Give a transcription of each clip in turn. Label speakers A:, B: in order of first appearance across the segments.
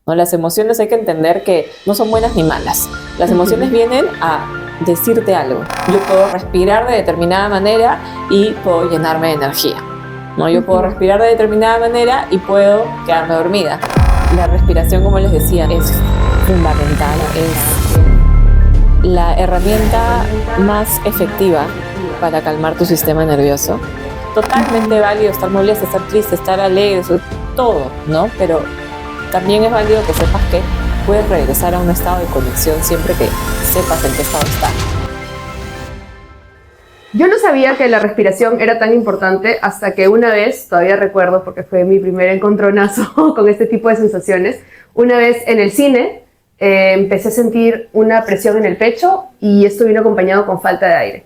A: ¿no? Las emociones hay que entender que no son buenas ni malas. Las emociones vienen a decirte algo. Yo puedo respirar de determinada manera y puedo llenarme de energía, ¿no? Yo puedo respirar de determinada manera y puedo quedarme dormida. La respiración, como les decía, es fundamental, es la herramienta más efectiva para calmar tu sistema nervioso. Totalmente válido estar molesta, estar triste, estar alegre, todo, ¿no? Pero también es válido que sepas que puedes regresar a un estado de conexión siempre que sepas en qué estado estás.
B: Yo no sabía que la respiración era tan importante hasta que una vez, todavía recuerdo porque fue mi primer encontronazo con este tipo de sensaciones, una vez en el cine empecé a sentir una presión en el pecho y esto vino acompañado con falta de aire.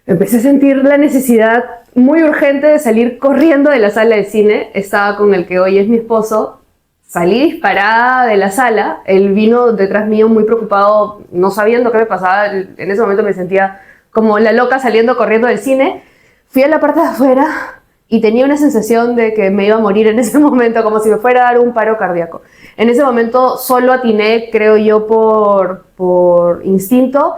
B: Empecé a sentir la necesidad muy urgente de salir corriendo de la sala de cine. Estaba con el que hoy es mi esposo. Salí disparada de la sala. Él vino detrás mío muy preocupado, no sabiendo qué me pasaba. En ese momento me sentía como la loca saliendo corriendo del cine. Fui a la parte de afuera y tenía una sensación de que me iba a morir en ese momento, como si me fuera a dar un paro cardíaco. En ese momento solo atiné, creo yo, por instinto,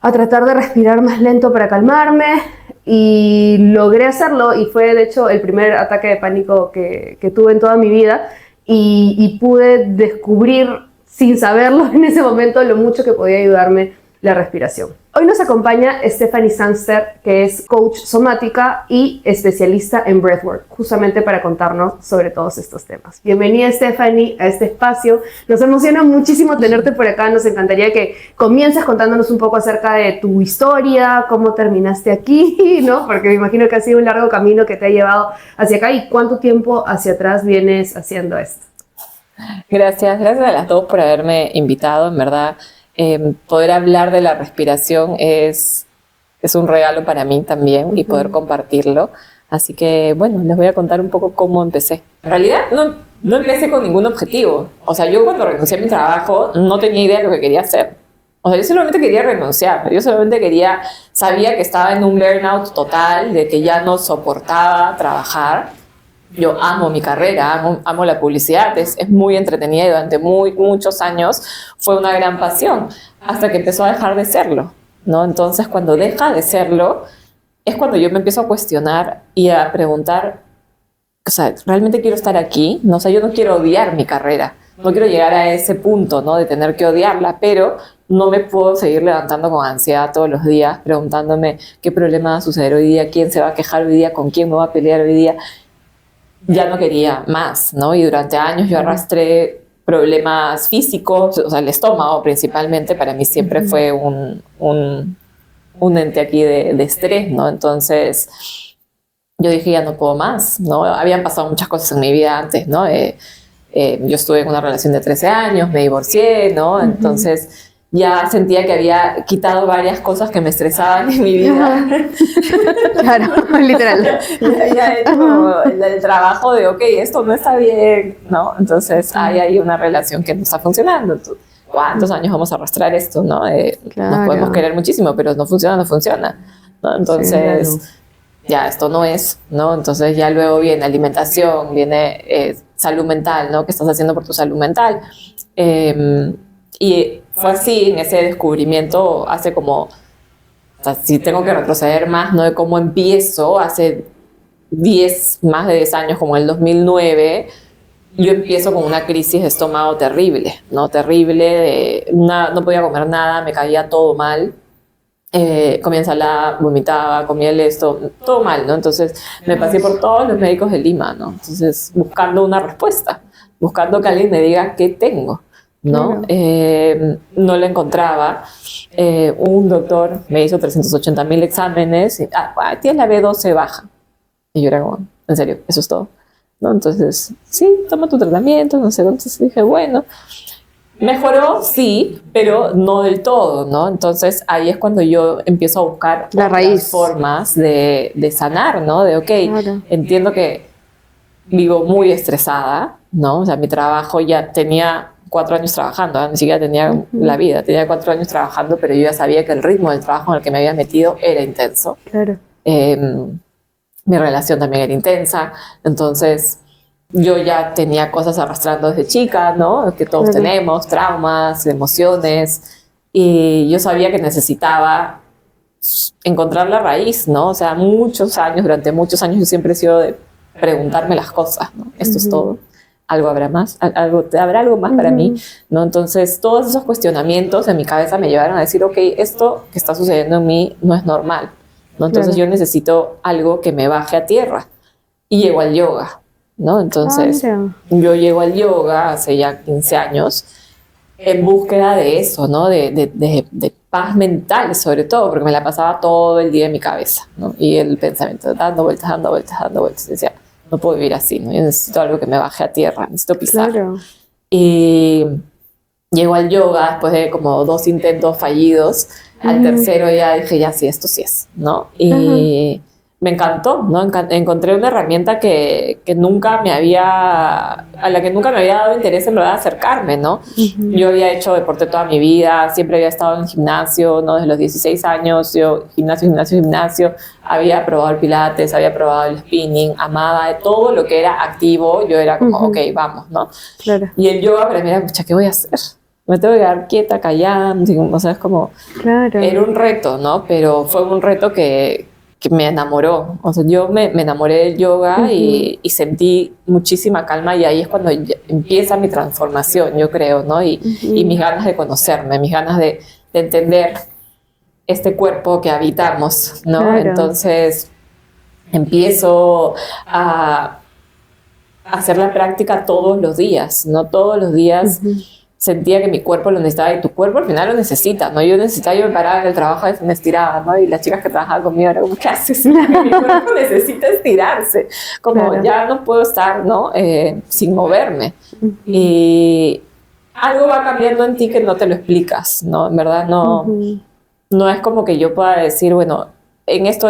B: a tratar de respirar más lento para calmarme y logré hacerlo y fue de hecho el primer ataque de pánico que tuve en toda mi vida y pude descubrir sin saberlo en ese momento lo mucho que podía ayudarme la respiración. Hoy nos acompaña Stephanie Sangster, que es coach somática y especialista en breathwork, justamente para contarnos sobre todos estos temas. Bienvenida, Stephanie, a este espacio. Nos emociona muchísimo tenerte por acá. Nos encantaría que comiences contándonos un poco acerca de tu historia, cómo terminaste aquí, ¿no? Porque me imagino que ha sido un largo camino que te ha llevado hacia acá. ¿Y cuánto tiempo hacia atrás vienes haciendo esto?
A: Gracias a las dos por haberme invitado, en verdad. Poder hablar de la respiración es un regalo para mí también y poder compartirlo. Así que, bueno, les voy a contar un poco cómo empecé. En realidad, no empecé con ningún objetivo. O sea, yo cuando renuncié a mi trabajo no tenía idea de lo que quería hacer. O sea, yo solamente quería renunciar. Yo solamente sabía que estaba en un burnout total, de que ya no soportaba trabajar. Yo amo mi carrera, amo la publicidad, es muy entretenida y durante muchos años fue una gran pasión, hasta que empezó a dejar de serlo, ¿no? Entonces, cuando deja de serlo, es cuando yo me empiezo a cuestionar y a preguntar, o sea, ¿realmente quiero estar aquí? No, o sea, yo no quiero odiar mi carrera, no quiero llegar a ese punto, ¿no? De tener que odiarla, pero no me puedo seguir levantando con ansiedad todos los días, preguntándome qué problema va a suceder hoy día, quién se va a quejar hoy día, con quién me va a pelear hoy día. Ya no quería más, ¿no? Y durante años yo arrastré problemas físicos, o sea, el estómago principalmente, para mí siempre fue un ente aquí de estrés, ¿no? Entonces, yo dije, ya no puedo más, ¿no? Habían pasado muchas cosas en mi vida antes, ¿no? Yo estuve en una relación de 13 años, me divorcié, ¿no? Entonces, ya sentía que había quitado varias cosas que me estresaban en mi vida.
B: Claro, literal.
A: Ya he hecho el trabajo de, ok, esto no está bien, ¿no? Entonces hay ahí una relación que no está funcionando. ¿Cuántos años vamos a arrastrar esto, no?
B: Claro.
A: Nos podemos querer muchísimo, pero no funciona, ¿no? Entonces, sí, claro. Ya, esto no es, ¿no? Entonces ya luego viene alimentación, viene salud mental, ¿no? ¿Qué estás haciendo por tu salud mental? Y fue así, en ese descubrimiento, hace como, o sea, si tengo que retroceder más, ¿no? De cómo empiezo, hace más de 10 años, como en el 2009, yo empiezo con una crisis de estómago terrible, ¿no? Terrible, no podía comer nada, me caía todo mal. Comía ensalada, vomitaba, comía todo mal, ¿no? Entonces me pasé por todos los médicos de Lima, ¿no? Entonces buscando una respuesta, buscando que alguien me diga qué tengo, ¿no? No la encontraba. Un doctor me hizo 380,000 exámenes y, tienes la B12 baja. Y yo era como, ¿en serio? ¿Eso es todo? ¿No? Entonces, sí, toma tu tratamiento, no sé. Entonces dije, bueno, mejoró, sí, pero no del todo, ¿no? Entonces ahí es cuando yo empiezo a buscar otras formas de sanar, ¿no? De, ok, claro, entiendo que vivo muy estresada, ¿no? O sea, mi trabajo ya tenía 4 años trabajando, ni siquiera tenía la vida, tenía 4 años trabajando, pero yo ya sabía que el ritmo del trabajo en el que me había metido era intenso.
B: Claro.
A: Mi relación también era intensa, entonces yo ya tenía cosas arrastrando desde chica, ¿no? Que todos tenemos, traumas, emociones, y yo sabía que necesitaba encontrar la raíz, ¿no? O sea, durante muchos años yo siempre he sido de preguntarme las cosas, ¿no? Esto es todo. ¿Algo habrá más? ¿Habrá algo más para mí? ¿No? Entonces, todos esos cuestionamientos en mi cabeza me llevaron a decir, ok, esto que está sucediendo en mí no es normal, ¿no? Entonces, yo necesito algo que me baje a tierra. Y llego al yoga, ¿no? Entonces, yo llego al yoga hace ya 15 años en búsqueda de eso, ¿no? De paz mental, sobre todo, porque me la pasaba todo el día en mi cabeza, ¿no? Y el pensamiento dando vueltas, dando vueltas, dando vueltas. Y decía, no puedo vivir así, ¿no? Yo necesito algo que me baje a tierra, necesito pisar. Y llego al yoga después de como 2 intentos fallidos. Al tercero ya dije, ya sí, esto sí es, ¿no? Y me encantó, ¿no? Encontré una herramienta a la que nunca me había dado interés en lograr acercarme, ¿no? Yo había hecho deporte toda mi vida, siempre había estado en gimnasio, ¿no? Desde los 16 años, yo gimnasio, había probado el pilates, había probado el spinning, amaba de todo lo que era activo, yo era como, ok, vamos, ¿no? Claro. Y el yoga para mí era, pucha, ¿qué voy a hacer? Me tengo que quedar quieta, callada, o sea, es como... Claro. Era un reto, ¿no? Pero fue un reto que me enamoró. O sea, yo me enamoré del yoga y sentí muchísima calma, y ahí es cuando empieza mi transformación, yo creo, ¿no? Y mis ganas de conocerme, mis ganas de entender este cuerpo que habitamos, ¿no? Claro. Entonces empiezo a hacer la práctica todos los días, ¿no? Todos los días sentía que mi cuerpo lo necesitaba, y tu cuerpo al final lo necesita, ¿no? Yo me paraba en el trabajo y me estiraba, ¿no? Y las chicas que trabajaban conmigo eran como, ¿qué haces? Mi cuerpo necesita estirarse, como claro. Ya no puedo estar, ¿no? Sin moverme. Y algo va cambiando en ti que no te lo explicas, ¿no? En verdad no es como que yo pueda decir, bueno, en esto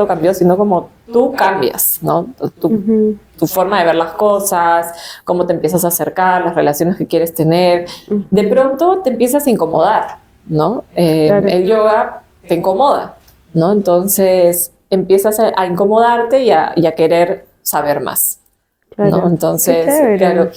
A: cambió, sino como tú cambias, ¿no? Tu forma de ver las cosas, cómo te empiezas a acercar, las relaciones que quieres tener. De pronto te empiezas a incomodar, ¿no? Claro. El yoga te incomoda, ¿no? Entonces empiezas a incomodarte y a querer saber más, claro. ¿No? Entonces, claro,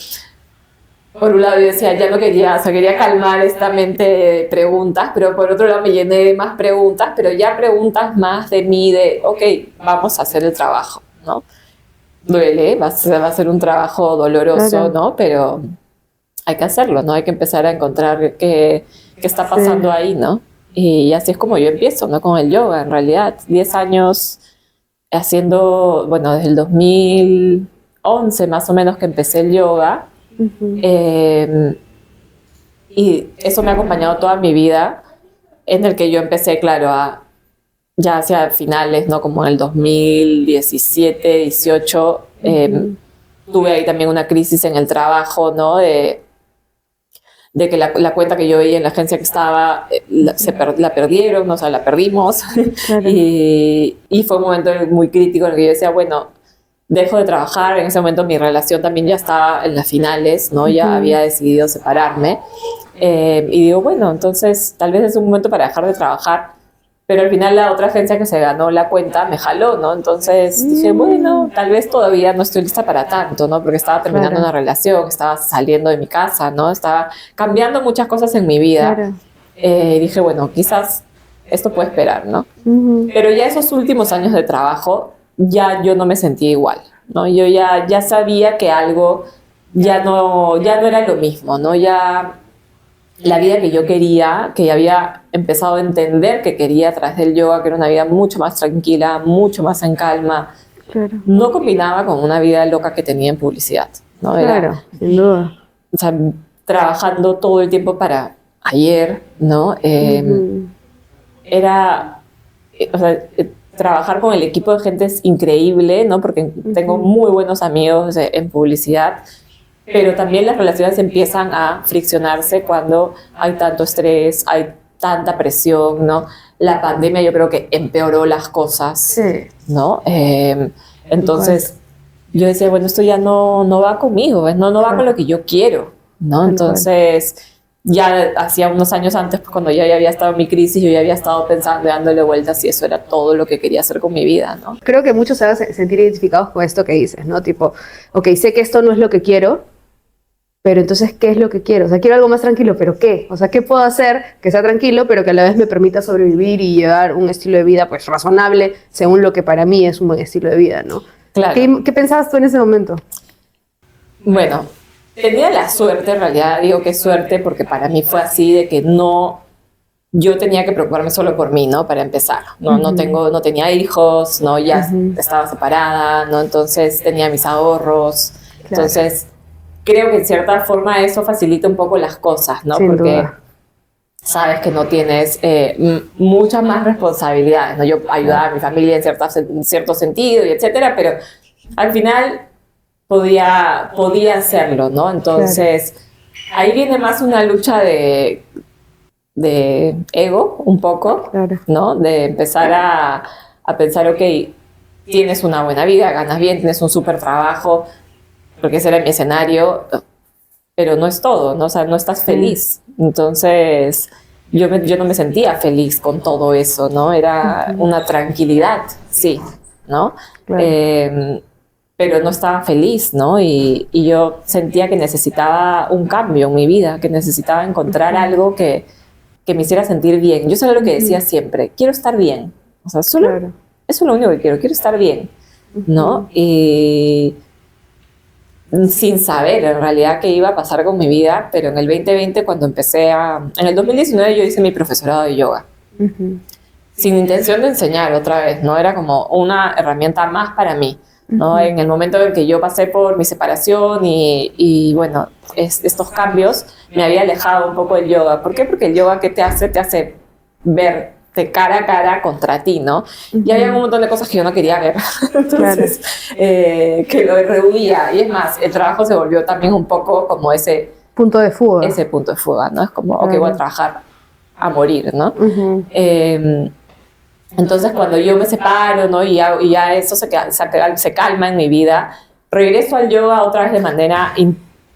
A: por un lado yo decía, ya no quería, o sea, quería calmar esta mente de preguntas, pero por otro lado me llené de más preguntas, pero ya preguntas más de mí, de, ok, vamos a hacer el trabajo, ¿no? Duele, va a ser un trabajo doloroso, claro. ¿no? Pero hay que hacerlo, ¿no? Hay que empezar a encontrar qué está pasando ahí, ¿no? Y así es como yo empiezo, ¿no? Con el yoga, en realidad. 10 años haciendo, bueno, desde el 2011 más o menos que empecé el yoga. Y eso me ha acompañado toda mi vida, en el que yo empecé, claro, ya hacia finales, ¿no? Como en el 2017, 18, tuve ahí también una crisis en el trabajo, ¿no? De que la cuenta que yo veía en la agencia que estaba, la perdieron, o sea, la perdimos. Claro. y fue un momento muy crítico en el que yo decía, bueno, dejo de trabajar. En ese momento mi relación también ya estaba en las finales, ¿no? Ya había decidido separarme. Y digo, bueno, entonces tal vez es un momento para dejar de trabajar. Pero al final la otra agencia que se ganó la cuenta me jaló, ¿no? Entonces dije, bueno, tal vez todavía no estoy lista para tanto, ¿no? Porque estaba terminando una relación, estaba saliendo de mi casa, ¿no? Estaba cambiando muchas cosas en mi vida. Claro. Dije, bueno, quizás esto puede esperar, ¿no? Pero ya esos últimos años de trabajo, ya yo no me sentía igual, ¿no? Yo ya sabía que algo ya no era lo mismo, ¿no? Ya la vida que yo quería, que ya había empezado a entender que quería a través del yoga, que era una vida mucho más tranquila, mucho más en calma, claro. No combinaba con una vida loca que tenía en publicidad, ¿no?
B: Claro, sin duda.
A: O sea, trabajando todo el tiempo para ayer, ¿no? Era, o sea, trabajar con el equipo de gente es increíble, ¿no? Porque tengo muy buenos amigos en publicidad, pero también las relaciones empiezan a friccionarse cuando hay tanto estrés, hay tanta presión, ¿no? La pandemia yo creo que empeoró las cosas, sí. ¿No? Entonces yo decía, bueno, esto ya no va conmigo, ¿ves? No va con lo que yo quiero, ¿no? Entonces ya hacía unos años antes, pues, cuando yo ya había estado en mi crisis, yo ya había estado pensando y dándole vueltas si eso era todo lo que quería hacer con mi vida, ¿no?
B: Creo que muchos se van a sentir identificados con esto que dices, ¿no? Tipo, ok, sé que esto no es lo que quiero, pero entonces, ¿qué es lo que quiero? O sea, quiero algo más tranquilo, ¿pero qué? O sea, ¿qué puedo hacer que sea tranquilo, pero que a la vez me permita sobrevivir y llevar un estilo de vida, pues, razonable, según lo que para mí es un buen estilo de vida, ¿no?
A: Claro.
B: ¿Qué pensabas tú en ese momento?
A: Bueno, tenía la suerte, en realidad digo que suerte, porque para mí fue así de que no, yo tenía que preocuparme solo por mí, ¿no? Para empezar, ¿no? No tenía hijos, ¿no? Ya estaba separada, ¿no? Entonces tenía mis ahorros,
B: Claro.
A: Entonces creo que en cierta forma eso facilita un poco las cosas, ¿no?
B: Sin
A: Porque
B: duda.
A: sabes que no tienes muchas más responsabilidades, ¿no? Yo ayudaba a mi familia en cierto sentido y etcétera, pero al final podía hacerlo, ¿no? Entonces, ahí viene más una lucha de ego, un poco,
B: Claro.
A: ¿no? De empezar a pensar, ok, tienes una buena vida, ganas bien, tienes un súper trabajo, porque ese era mi escenario, pero no es todo, ¿no? O sea, no estás feliz. Entonces, yo no me sentía feliz con todo eso, ¿no? Era una tranquilidad, sí, ¿no?
B: Claro.
A: Pero no estaba feliz, ¿no? Y yo sentía que necesitaba un cambio en mi vida, que necesitaba encontrar algo que me hiciera sentir bien. Yo sabía lo que decía siempre, quiero estar bien. O sea, solo,
B: Claro.
A: eso es lo único que quiero estar bien, ¿no? Y sin saber en realidad qué iba a pasar con mi vida, pero en el 2020 cuando en el 2019 yo hice mi profesorado de yoga, sin intención de enseñar otra vez, ¿no? Era como una herramienta más para mí, ¿no? En el momento en que yo pasé por mi separación y bueno, estos cambios, me había alejado un poco del yoga. ¿Por qué? Porque el yoga, ¿qué te hace? Te hace verte cara a cara contra ti, ¿no? Y había un montón de cosas que yo no quería ver, entonces, que lo rehuía. Y es más, el trabajo se volvió también un poco como ese
B: Punto de fuga.
A: Ese punto de fuga, ¿no? Es como, ok, voy a trabajar a morir, ¿no? Entonces, cuando yo me separo, ¿no? Y ya eso se calma en mi vida, regreso al yoga otra vez de manera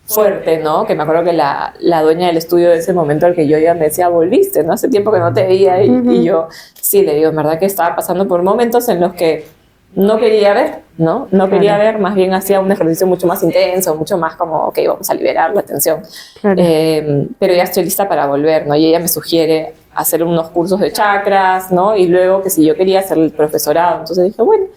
A: fuerte, ¿no? Que me acuerdo que la dueña del estudio de ese momento al que yo iba me decía, volviste, ¿no? Hace tiempo que no te veía. Y yo, sí, le digo, en verdad que estaba pasando por momentos en los que no quería ver, ¿no? No quería ver, más bien hacía un ejercicio mucho más intenso, mucho más como, ok, vamos a liberar la tensión. Pero ya estoy lista para volver, ¿no? Y ella me sugiere hacer unos cursos de chakras, ¿no? Y luego que si yo quería hacer el profesorado. Entonces dije, bueno,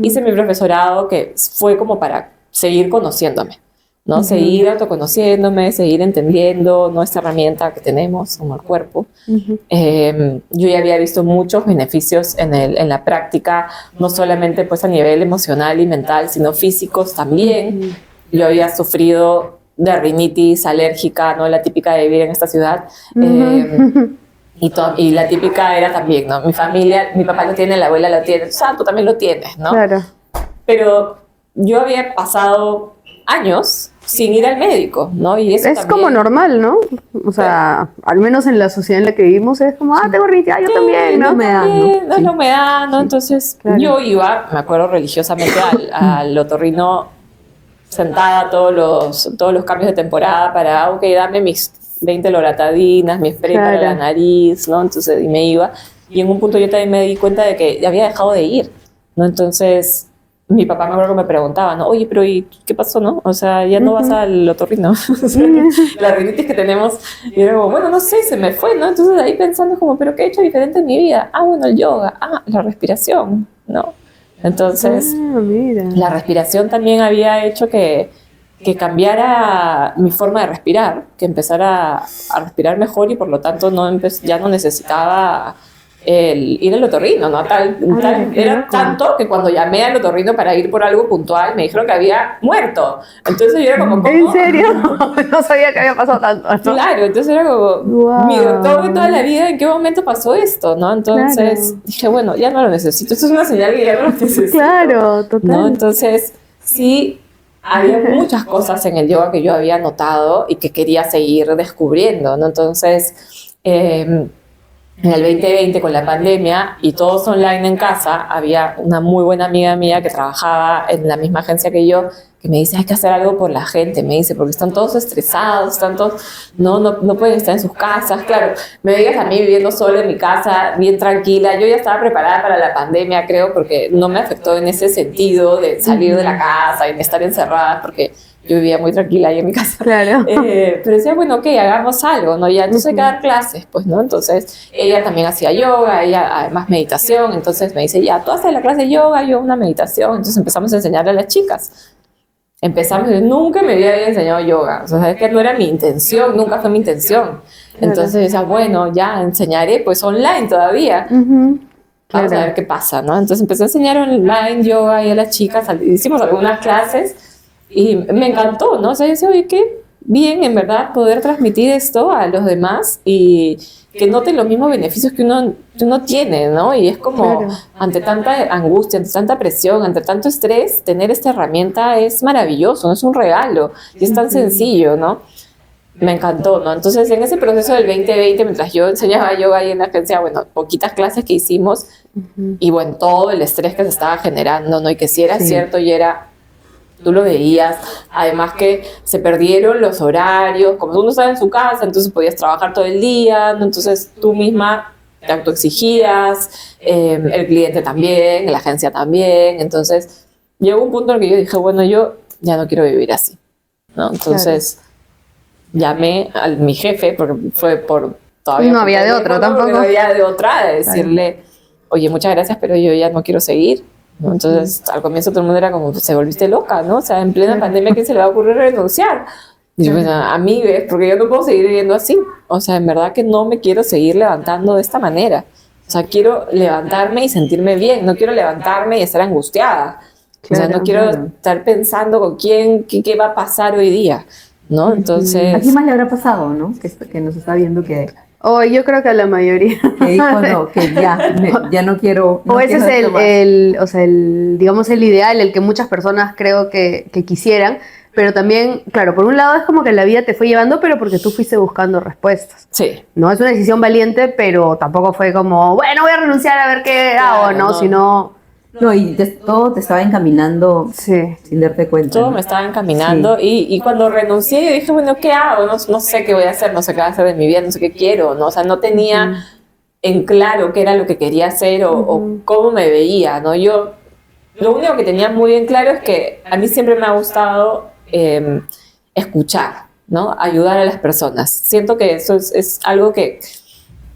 A: hice mi profesorado que fue como para seguir conociéndome, ¿no? Seguir autoconociéndome, seguir entendiendo, ¿no? Esta herramienta que tenemos como el cuerpo. Yo ya había visto muchos beneficios en la práctica, no solamente pues a nivel emocional y mental, sino físicos también. Yo había sufrido de rinitis alérgica, ¿no? La típica de vivir en esta ciudad. Y la típica era también, ¿no? Mi familia, mi papá lo tiene, la abuela lo tiene, o sea, tú también lo tienes, ¿no?
B: Claro.
A: Pero yo había pasado años sin ir al médico, ¿no? Y eso
B: es
A: también,
B: como normal, ¿no? O sea, al menos en la sociedad en la que vivimos es como, tengo rinitis, yo también, ¿no?
A: No me da, ¿no? Es la humedad, ¿no? Entonces, yo iba, me acuerdo religiosamente al otorrino sentada todos los cambios de temporada para, ok, dame mis 20 loratadinas, mi spray para la nariz, ¿no? Entonces, y me iba. Y en un punto yo también me di cuenta de que ya había dejado de ir, ¿no? Entonces, mi papá me acuerdo que me preguntaba, ¿no? Oye, pero ¿y qué pasó, no? O sea, ya no vas al otorrino. O sea, la rinitis que tenemos. Y era como, bueno, no sé, se me fue, ¿no? Entonces, ahí pensando como, ¿pero qué he hecho diferente en mi vida? Bueno, el yoga. La respiración, ¿no? Entonces, la respiración también había hecho que cambiara mi forma de respirar, que empezara a respirar mejor y por lo tanto ya no necesitaba ir al otorrino, ¿no? Era tanto que cuando llamé al otorrino para ir por algo puntual me dijeron que había muerto. Entonces yo era como, ¿cómo?
B: ¿En serio? No sabía que había pasado tanto, ¿no?
A: Claro, entonces era como, mi doctor de toda la vida, ¿en qué momento pasó esto? ¿No? Entonces dije, bueno, ya no lo necesito. Esto es una señal que ya no lo necesito.
B: Claro, total.
A: ¿No? Entonces, sí, había muchas cosas en el yoga que yo había notado y que quería seguir descubriendo, ¿no? Entonces, en el 2020 con la pandemia y todos online en casa, había una muy buena amiga mía que trabajaba en la misma agencia que yo, que me dice, hay que hacer algo por la gente, me dice, porque están todos estresados, están todos, no pueden estar en sus casas. Claro, me veías a mí viviendo sola en mi casa, bien tranquila. Yo ya estaba preparada para la pandemia, creo, porque no me afectó en ese sentido de salir de la casa y de estar encerrada, porque yo vivía muy tranquila ahí en mi casa.
B: Claro.
A: Pero decía, bueno, ok, hagamos algo, ¿no? Ya, entonces hay que dar clases, pues, ¿no? Entonces, ella también hacía yoga, ella además meditación, entonces me dice, ya, tú haces la clase de yoga, yo una meditación, entonces empezamos a enseñarle a las chicas. Empezamos, nunca me había enseñado yoga, o sea, es que no era mi intención, nunca fue mi intención. Entonces decía, bueno, ya enseñaré, pues, online todavía. Vamos a ver qué pasa, ¿no? Entonces empecé a enseñar online yoga y a las chicas, hicimos algunas clases. Y me encantó, ¿no? O sea, yo decía, oye, qué bien, en verdad, poder transmitir esto a los demás y que noten los mismos beneficios que uno tiene, ¿no? Y es como, ante tanta angustia, ante tanta presión, ante tanto estrés, tener esta herramienta es maravilloso, ¿no? Es un regalo y es tan sencillo, ¿no? Me encantó, ¿no? Entonces, en ese proceso del 2020, mientras yo enseñaba yoga ahí en la agencia, bueno, poquitas clases que hicimos y, bueno, todo el estrés que se estaba generando, ¿no? Y que si era cierto y era... Tú lo veías, además que se perdieron los horarios, como uno estaba en su casa, entonces podías trabajar todo el día, ¿no? Entonces tú misma te autoexigías, el cliente también, la agencia también, entonces llegó un punto en el que yo dije, bueno, yo ya no quiero vivir así, ¿no? Entonces llamé a mi jefe, porque fue por... Todavía
B: no había de otra tampoco.
A: No había de otra, de decirle, oye, muchas gracias, pero yo ya no quiero seguir. ¿No? Entonces, al comienzo todo el mundo era como, se volviste loca, ¿no? O sea, en plena pandemia, ¿quién se le va a ocurrir renunciar? Y yo, pues, a mí, ¿ves? Porque yo no puedo seguir viviendo así. O sea, en verdad que no me quiero seguir levantando de esta manera. O sea, quiero levantarme y sentirme bien. No quiero levantarme y estar angustiada. O sea, no quiero estar pensando con quién, qué va a pasar hoy día, ¿no? Entonces...
C: ¿A quién más le habrá pasado, no? Que nos está viendo que...
B: Oh, yo creo que a la mayoría.
C: Que dijo, no, que ya no quiero... No
B: o ese
C: quiero
B: es digamos, el ideal, el que muchas personas creo que quisieran, pero también, claro, por un lado es como que la vida te fue llevando, pero porque tú fuiste buscando respuestas.
A: Sí.
B: No es una decisión valiente, pero tampoco fue como, bueno, voy a renunciar a ver qué hago, ¿no? Sino...
C: No, y todo te estaba encaminando sin darte cuenta.
A: Todo me estaba encaminando y cuando renuncié yo dije, bueno, ¿qué hago? No sé qué voy a hacer, no sé qué voy a hacer de mi vida, no sé qué quiero, ¿no? O sea, no tenía en claro qué era lo que quería hacer o cómo me veía, ¿no? Yo, lo único que tenía muy bien claro es que a mí siempre me ha gustado escuchar, ¿no? Ayudar a las personas. Siento que eso es algo que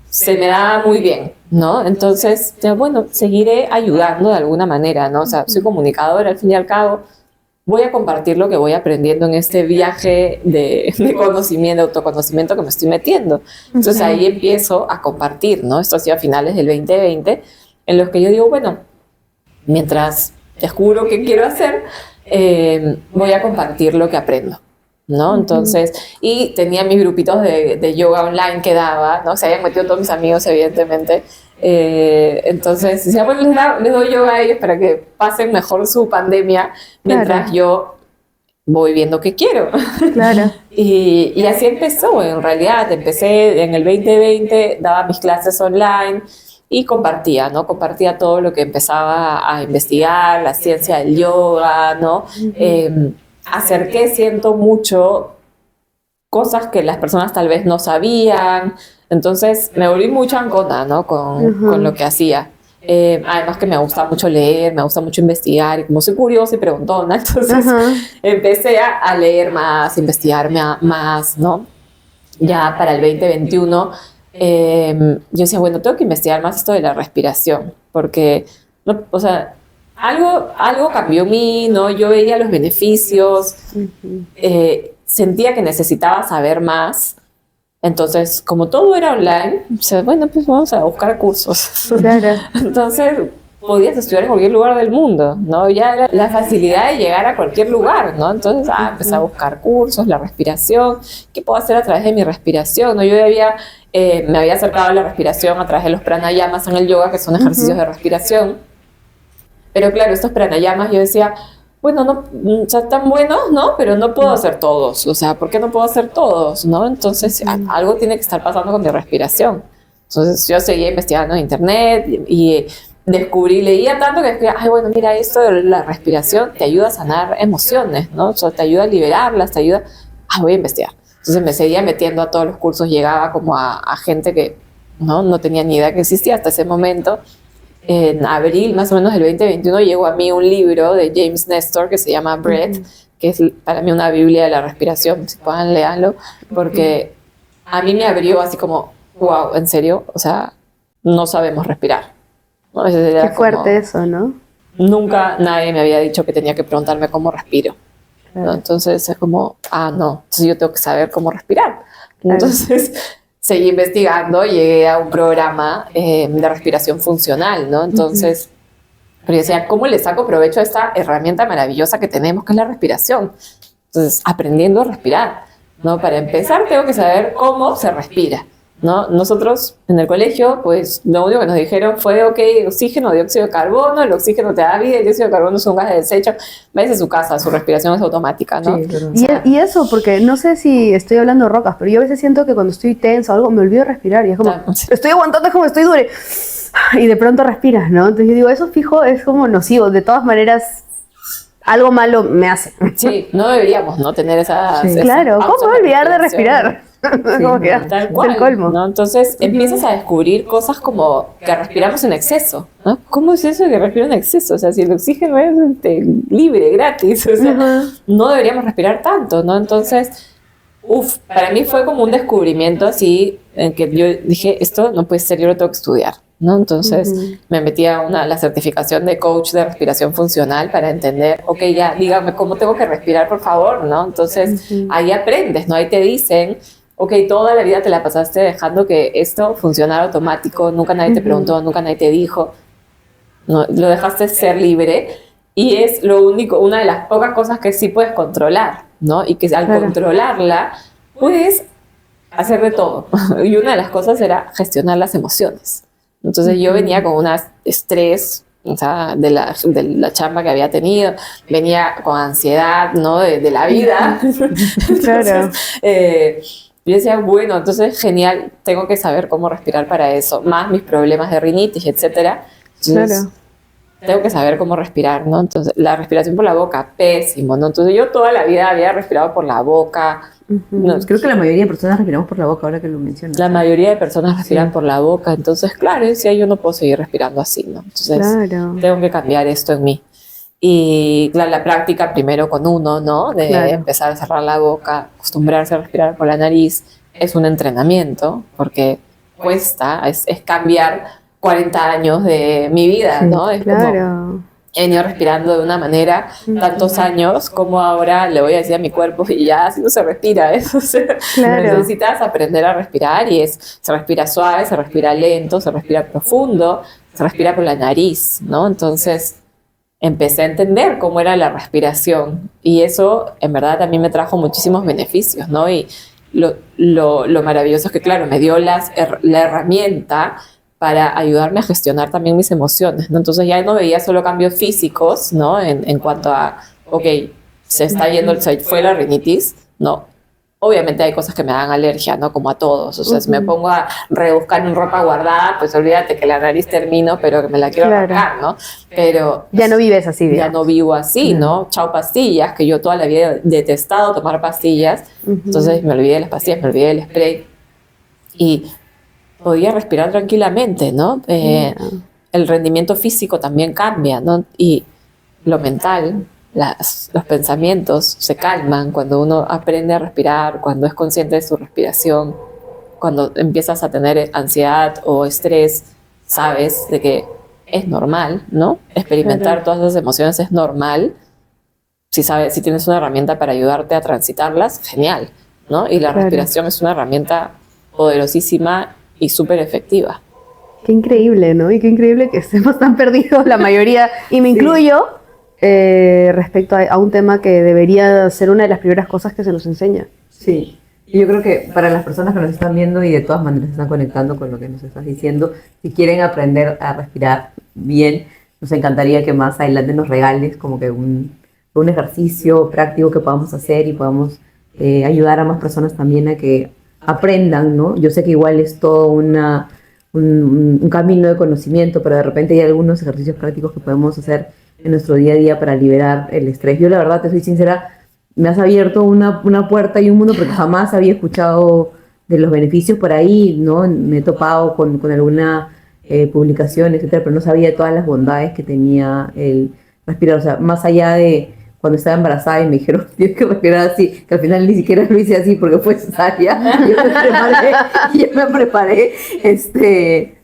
A: se me da muy bien, ¿no? Entonces, ya, bueno, seguiré ayudando de alguna manera, ¿no? O sea, soy comunicadora, al fin y al cabo, voy a compartir lo que voy aprendiendo en este viaje de conocimiento, de autoconocimiento que me estoy metiendo. Entonces, ahí empiezo a compartir, ¿no? Esto ha sido a finales del 2020, en los que yo digo, bueno, mientras descubro qué quiero hacer, voy a compartir lo que aprendo, ¿no? Entonces, y tenía mis grupitos de yoga online que daba, ¿no? Se habían metido todos mis amigos, evidentemente. Entonces, decía, bueno, les doy yoga a ellos para que pasen mejor su pandemia mientras yo voy viendo qué quiero.
B: Claro.
A: Y así empezó, en realidad. Empecé en el 2020, daba mis clases online y compartía, ¿no? Compartía todo lo que empezaba a investigar, la ciencia del yoga, ¿no? Acerqué, siento mucho, cosas que las personas tal vez no sabían. Entonces me volví muy chancona, ¿no? Con lo que hacía. Además que me gusta mucho leer, me gusta mucho investigar, y como soy curiosa y preguntona, entonces empecé a leer más, investigar más, ¿no? Ya para el 2021 yo decía, bueno, tengo que investigar más esto de la respiración, porque, no, o sea, algo cambió en mí, ¿no? Yo veía los beneficios, sentía que necesitaba saber más. Entonces, como todo era online, o sea, bueno, pues vamos a buscar cursos.
B: Claro.
A: Entonces, podías estudiar en cualquier lugar del mundo, ¿no? Ya era la facilidad de llegar a cualquier lugar, ¿no? Entonces, empecé a buscar cursos, la respiración, ¿qué puedo hacer a través de mi respiración? ¿No? Yo me había acercado a la respiración a través de los pranayamas en el yoga, que son ejercicios de respiración. Pero claro, estos pranayamas yo decía, bueno, no, ya están buenos, ¿no? Pero no puedo hacer todos. O sea, ¿por qué no puedo hacer todos, no? Entonces, algo tiene que estar pasando con mi respiración. Entonces yo seguía investigando en internet y descubrí, leía tanto que decía, ay, bueno, mira, esto de la respiración te ayuda a sanar emociones, ¿no? O sea, te ayuda a liberarlas, te ayuda, voy a investigar. Entonces me seguía metiendo a todos los cursos, llegaba como a gente que no tenía ni idea que existía hasta ese momento. En abril, más o menos del 2021, llegó a mí un libro de James Nestor que se llama Breath, que es para mí una biblia de la respiración, si puedan leerlo, porque a mí me abrió así como, wow, ¿en serio? O sea, no sabemos respirar, ¿no?
B: Qué fuerte eso, ¿no?
A: Nunca nadie me había dicho que tenía que preguntarme cómo respiro, ¿no? Entonces es como, no, entonces yo tengo que saber cómo respirar. Entonces seguí investigando, llegué a un programa de respiración funcional, ¿no? Entonces, pero yo decía, ¿cómo le saco provecho a esta herramienta maravillosa que tenemos, que es la respiración? Entonces, aprendiendo a respirar, ¿no? Para empezar, tengo que saber cómo se respira, ¿no? Nosotros en el colegio, pues lo único que nos dijeron fue, ok, oxígeno, dióxido de carbono, el oxígeno te da vida, el dióxido de carbono es un gas de desecho, váyase a su casa, su respiración es automática, ¿no?
B: Sí, pero... y eso, porque no sé si estoy hablando de rocas, pero yo a veces siento que cuando estoy tensa o algo, me olvido de respirar y es como, estoy aguantando, es como estoy dure, y de pronto respiras, ¿no? Entonces yo digo, eso fijo es como nocivo, de todas maneras... algo malo me hace.
A: Sí, no deberíamos, ¿no? Tener esa...
B: Sí, claro, ¿cómo olvidar de respirar?
A: Sí,
B: como que
A: tal cual,
B: es el colmo.
A: ¿no? Entonces empiezas a descubrir cosas como que respiramos en exceso, ¿no? ¿Cómo es eso de que respiro en exceso? O sea, si el oxígeno es libre, gratis, o sea, no deberíamos respirar tanto, ¿no? Entonces, para mí fue como un descubrimiento así, en que yo dije, esto no puede ser, yo lo tengo que estudiar, ¿no? Entonces me metí a la certificación de coach de respiración funcional para entender, ok, ya, dígame cómo tengo que respirar, por favor, ¿no? Entonces ahí aprendes, ¿no? Ahí te dicen, ok, toda la vida te la pasaste dejando que esto funcionara automático, nunca nadie te preguntó, nunca nadie te dijo, ¿no? Lo dejaste ser libre y es lo único, una de las pocas cosas que sí puedes controlar, ¿no? Y que al controlarla puedes hacer de todo. Y una de las cosas era gestionar las emociones. Entonces yo venía con un estrés, o sea, de la chamba que había tenido, venía con ansiedad, ¿no? De la vida. Entonces, yo decía, bueno, entonces genial, tengo que saber cómo respirar para eso, más mis problemas de rinitis, etcétera. Entonces, tengo que saber cómo respirar, ¿no? Entonces, la respiración por la boca, pésimo, ¿no? Entonces, yo toda la vida había respirado por la boca.
C: No, creo que la mayoría de personas respiramos por la boca, ahora que lo mencionas.
A: La mayoría de personas respiran por la boca, entonces, claro, decía, yo no puedo seguir respirando así, ¿no? Entonces, tengo que cambiar esto en mí. Y claro, la práctica primero con uno, ¿no? De empezar a cerrar la boca, acostumbrarse a respirar por la nariz, es un entrenamiento, porque cuesta, es cambiar 40 años de mi vida, ¿no? Es como, he venido respirando de una manera tantos años como ahora le voy a decir a mi cuerpo y ya así no se respira, ¿eh? O sea, necesitas aprender a respirar y se respira suave, se respira lento, se respira profundo, se respira por la nariz, ¿no? Entonces empecé a entender cómo era la respiración y eso en verdad también me trajo muchísimos beneficios, ¿no? Y lo maravilloso es que, claro, me dio la herramienta para ayudarme a gestionar también mis emociones, ¿no? Entonces ya no veía solo cambios físicos, ¿no? En cuanto a, ok, se fue la rinitis, ¿no? Obviamente hay cosas que me dan alergia, ¿no? Como a todos. O sea, si me pongo a rebuscar en ropa guardada, pues olvídate que la nariz termino, pero que me la quiero arrancar, ¿no? Pero
B: ya no vives así,
A: ya no vivo así, ¿no? Chao pastillas, que yo toda la vida he detestado tomar pastillas. Entonces me olvidé de las pastillas, me olvidé del spray. Y podía respirar tranquilamente, ¿no? El rendimiento físico también cambia, ¿no? Y lo mental, los pensamientos se calman cuando uno aprende a respirar, cuando es consciente de su respiración, cuando empiezas a tener ansiedad o estrés, sabes de que es normal, ¿no? Experimentar todas esas emociones es normal. Si tienes una herramienta para ayudarte a transitarlas, genial, ¿no? Y la respiración es una herramienta poderosísima y súper efectiva.
B: Qué increíble, ¿no? Y qué increíble que estemos tan perdidos la mayoría, y me incluyo, respecto a un tema que debería ser una de las primeras cosas que se nos enseña.
C: Sí, y yo creo que para las personas que nos están viendo y de todas maneras se están conectando con lo que nos estás diciendo, si quieren aprender a respirar bien, nos encantaría que más adelante nos regales como que un ejercicio práctico que podamos hacer y podamos ayudar a más personas también a que aprendan, ¿no? Yo sé que igual es todo un camino de conocimiento, pero de repente hay algunos ejercicios prácticos que podemos hacer en nuestro día a día para liberar el estrés. Yo la verdad, te soy sincera, me has abierto una puerta y un mundo porque jamás había escuchado de los beneficios por ahí, ¿no? Me he topado con alguna publicación, etcétera, pero no sabía todas las bondades que tenía el respirar. O sea, más allá de cuando estaba embarazada y me dijeron tienes que respirar así, que al final ni siquiera lo hice así porque fue cesárea. Yo me preparé,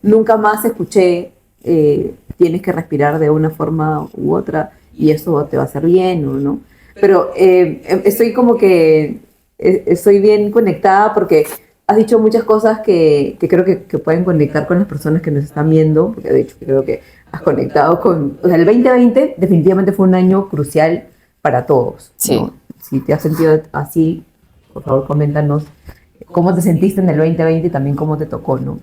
C: nunca más escuché tienes que respirar de una forma u otra y eso te va a hacer bien o no. Pero estoy como que estoy bien conectada porque has dicho muchas cosas que creo que pueden conectar con las personas que nos están viendo, porque de hecho creo que has conectado con... O sea, el 2020 definitivamente fue un año crucial para todos,
A: Sí.
C: ¿no? Si te has sentido así, por favor coméntanos cómo te sentiste en el 2020 y también cómo te tocó, ¿no?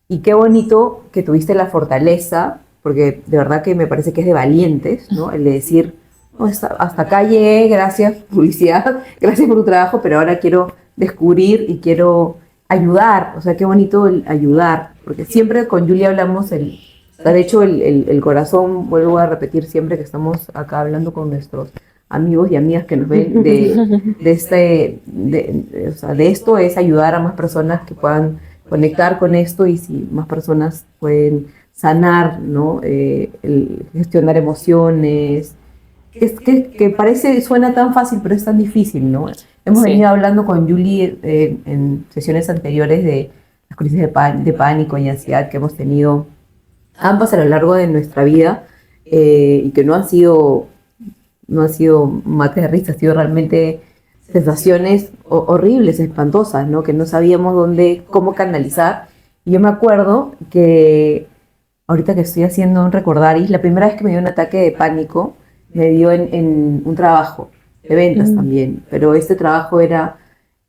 C: Y qué bonito que tuviste la fortaleza, porque de verdad que me parece que es de valientes, ¿no? El de decir, no, hasta acá llegué, gracias publicidad, gracias por tu trabajo, pero ahora quiero descubrir y quiero ayudar. O sea, qué bonito el ayudar, porque siempre con Julia hablamos, de hecho el corazón, vuelvo a repetir siempre que estamos acá hablando con nuestros amigos y amigas que nos ven, o sea, de esto es ayudar a más personas que puedan conectar con esto y si más personas pueden sanar, ¿no? Gestionar emociones, que parece, suena tan fácil, pero es tan difícil, ¿no? Hemos venido hablando con Julie en sesiones anteriores de las crisis de pánico y ansiedad que hemos tenido ambas a lo largo de nuestra vida y que no han sido mates de risa, han sido realmente sensaciones horribles, espantosas, ¿no? Que no sabíamos cómo canalizar. Y yo me acuerdo que ahorita que estoy haciendo un recordaris, la primera vez que me dio un ataque de pánico me dio en un trabajo de ventas también, pero este trabajo era,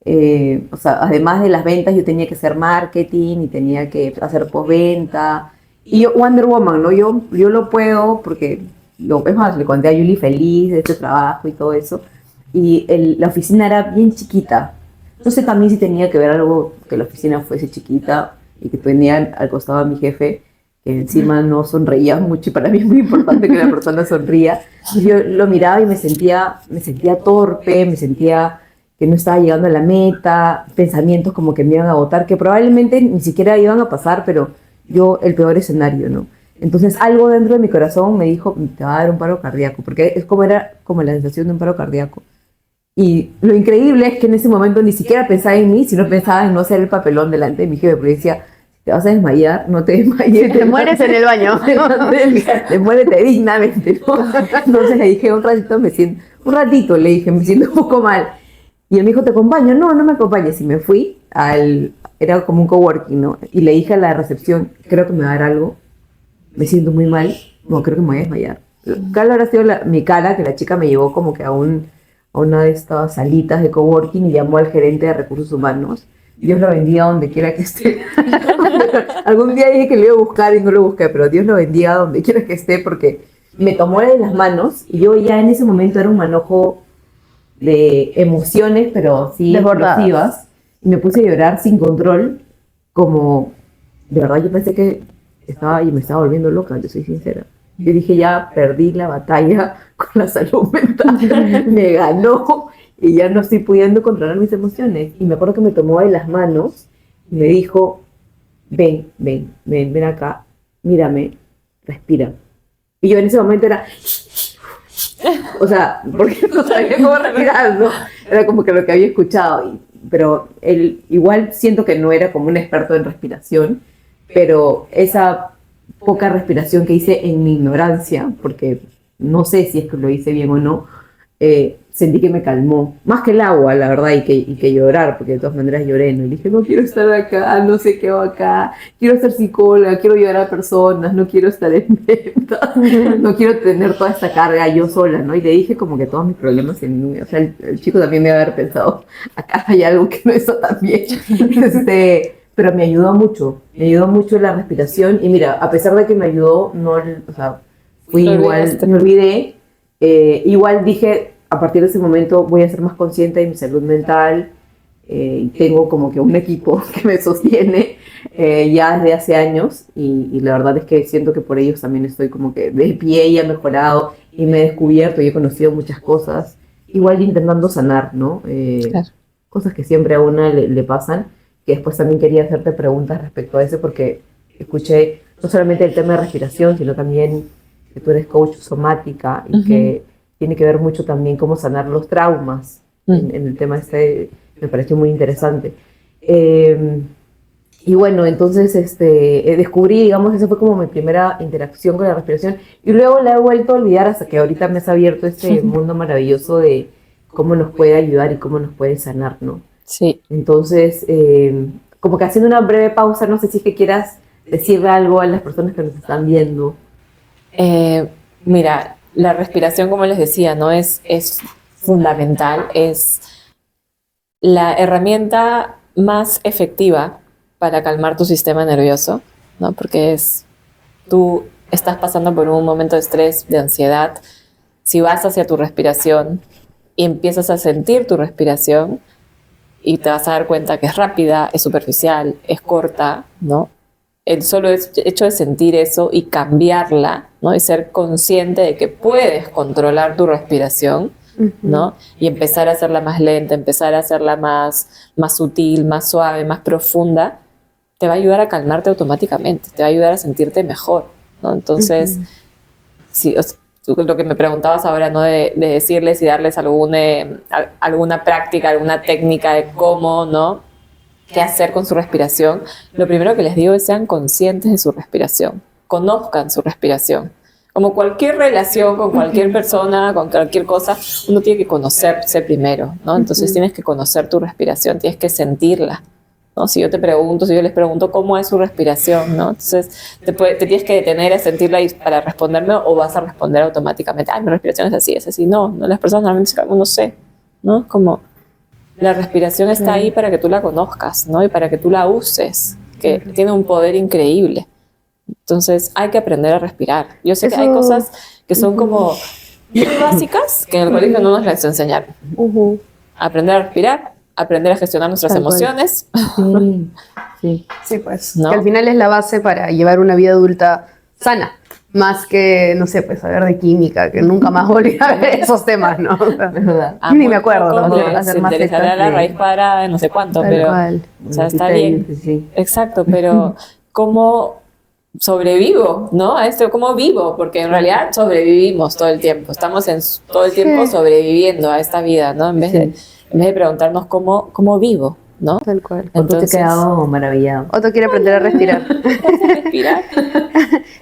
C: o sea, además de las ventas yo tenía que hacer marketing y tenía que hacer postventa y yo, Wonder Woman, ¿no? Yo lo puedo porque, es más, le conté a Julie feliz de este trabajo y todo eso y la oficina era bien chiquita, no sé también si tenía que ver algo que la oficina fuese chiquita y que tenía al costado a mi jefe que encima no sonreía mucho y para mí es muy importante que la persona sonría. Y yo lo miraba y me sentía torpe, me sentía que no estaba llegando a la meta, pensamientos como que me iban a agotar, que probablemente ni siquiera iban a pasar, pero yo el peor escenario, ¿no? Entonces algo dentro de mi corazón me dijo, te va a dar un paro cardíaco, porque era como la sensación de un paro cardíaco. Y lo increíble es que en ese momento ni siquiera pensaba en mí, sino pensaba en no hacer el papelón delante de mi jefe, porque decía, te vas a desmayar, no te desmayes.
B: Te mueres en el baño.
C: Muérete dignamente, ¿no? Entonces le dije, un ratito, le dije, me siento un poco mal. Y él me dijo, ¿te acompaño? No me acompañes. Y me fui era como un coworking, ¿no? Y le dije a la recepción, creo que me va a dar algo, me siento muy mal, no, creo que me voy a desmayar. ¿Cuál habrá sido mi cara? Que la chica me llevó como que a una de estas salitas de coworking y llamó al gerente de recursos humanos. Dios lo bendiga donde quiera que esté. Algún día dije que lo iba a buscar y no lo busqué, pero Dios lo bendiga donde quiera que esté porque me tomó de las manos y yo ya en ese momento era un manojo de emociones, pero sí explosivas. Y me puse a llorar sin control, como de verdad yo pensé que me estaba volviendo loca, yo soy sincera. Yo dije, ya perdí la batalla con la salud mental, me ganó. Y ya no estoy pudiendo controlar mis emociones. Y me acuerdo que me tomó de las manos y me dijo, ven acá, mírame, respira. Y yo en ese momento era, o sea, porque no sabía cómo respirar, ¿no? Era como que lo que había escuchado. Pero él, igual siento que no era como un experto en respiración, pero esa poca respiración que hice en mi ignorancia, porque no sé si es que lo hice bien o no, sentí que me calmó, más que el agua, la verdad, y que llorar, porque de todas maneras lloré, ¿no? Y dije, no quiero estar acá, no sé qué hago acá, quiero ser psicóloga, quiero ayudar a personas, no quiero estar en venta, no quiero tener toda esta carga yo sola, ¿no? Y le dije como que todos mis problemas en mí, o sea, el chico también debe haber pensado, acá hay algo que no está tan bien, pero me ayudó mucho la respiración, y mira, a pesar de que me ayudó, no, o sea, me olvidé, igual dije, a partir de ese momento voy a ser más consciente de mi salud mental, tengo como que un equipo que me sostiene, ya desde hace años y la verdad es que siento que por ellos también estoy como que de pie y he mejorado y me he descubierto y he conocido muchas cosas, igual intentando sanar, ¿no?
A: Claro.
C: Cosas que siempre a una le pasan, que después también quería hacerte preguntas respecto a eso porque escuché no solamente el tema de respiración, sino también que tú eres coach somática y que tiene que ver mucho también cómo sanar los traumas en el tema este, me pareció muy interesante. Y bueno, entonces descubrí, digamos, esa fue como mi primera interacción con la respiración y luego la he vuelto a olvidar hasta que ahorita me has abierto este mundo maravilloso de cómo nos puede ayudar y cómo nos puede sanar, ¿no?
A: Sí.
C: Entonces, como que haciendo una breve pausa, no sé si es que quieras decirle algo a las personas que nos están viendo.
A: Mira, la respiración, como les decía, ¿no? Es fundamental, es la herramienta más efectiva para calmar tu sistema nervioso, ¿no? Porque tú estás pasando por un momento de estrés, de ansiedad. Si vas hacia tu respiración y empiezas a sentir tu respiración y te vas a dar cuenta que es rápida, es superficial, es corta, ¿no? El solo hecho de sentir eso y cambiarla, ¿no? Y ser consciente de que puedes controlar tu respiración, ¿no? Y empezar a hacerla más lenta, empezar a hacerla más sutil, más suave, más profunda, te va a ayudar a calmarte automáticamente, te va a ayudar a sentirte mejor, ¿no? Entonces, sí, lo que me preguntabas ahora, ¿no? De decirles y darles alguna práctica, alguna técnica de cómo, ¿no? Qué hacer con su respiración. Lo primero que les digo es sean conscientes de su respiración, conozcan su respiración. Como cualquier relación con cualquier persona, con cualquier cosa, uno tiene que conocerse primero, ¿no? Entonces tienes que conocer tu respiración, tienes que sentirla, ¿no? Si yo les pregunto cómo es su respiración, ¿no? Entonces te tienes que detener a sentirla para responderme o vas a responder automáticamente, ay, mi respiración es así. No, las personas normalmente dicen, no sé, ¿no? Es como la respiración está ahí para que tú la conozcas, ¿no? Y para que tú la uses, que tiene un poder increíble. Entonces hay que aprender a respirar. Yo sé que hay cosas que son como muy básicas que en el colegio no nos las enseñaron. Aprender a respirar, aprender a gestionar nuestras emociones.
B: Sí, pues.
A: ¿No?
B: Que al final es la base para llevar una vida adulta sana. Más que, no sé, pues saber de química, que nunca más volví a ver esos temas, ¿no? O sea, ni me acuerdo.
A: ¿no?
B: Hacer más
A: interesará la raíz para no sé cuánto,
B: Tal
A: pero
B: cual.
A: o sea, está bien.
C: Sí.
A: Exacto, pero ¿cómo sobrevivo, ¿no? A esto, ¿cómo vivo? Porque en realidad sobrevivimos todo el tiempo. Estamos todo el tiempo sobreviviendo a esta vida, ¿no? En vez de preguntarnos cómo vivo, ¿no?
B: Tal cual.
C: Entonces, te he quedado maravillado.
B: Otto quiere aprender a respirar.
A: Respirar.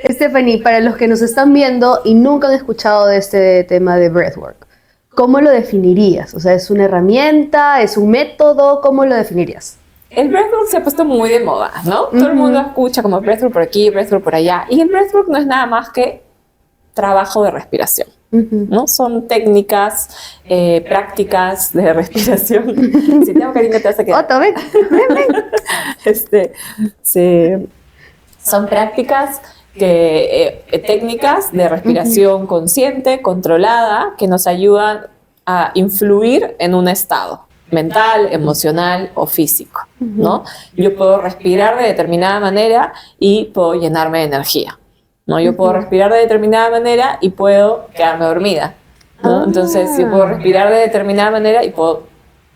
B: Stephanie, para los que nos están viendo y nunca han escuchado de este tema de breathwork, ¿cómo lo definirías? O sea, ¿es una herramienta? ¿Es un método? ¿Cómo lo definirías?
A: El breathwork se ha puesto muy de moda, ¿no? Todo el mundo escucha como breathwork por aquí, breathwork por allá. Y el breathwork no es nada más que trabajo de respiración, ¿no? Son técnicas, prácticas de respiración. Si tengo cariño, te vas a quedar.
B: Otto, ven.
A: Son prácticas técnicas de respiración consciente, controlada, que nos ayudan a influir en un estado mental, emocional o físico, ¿no? Yo puedo respirar de determinada manera y puedo llenarme de energía, ¿no? Yo puedo respirar de determinada manera y puedo quedarme dormida, ¿no? Entonces, yo puedo respirar de determinada manera y puedo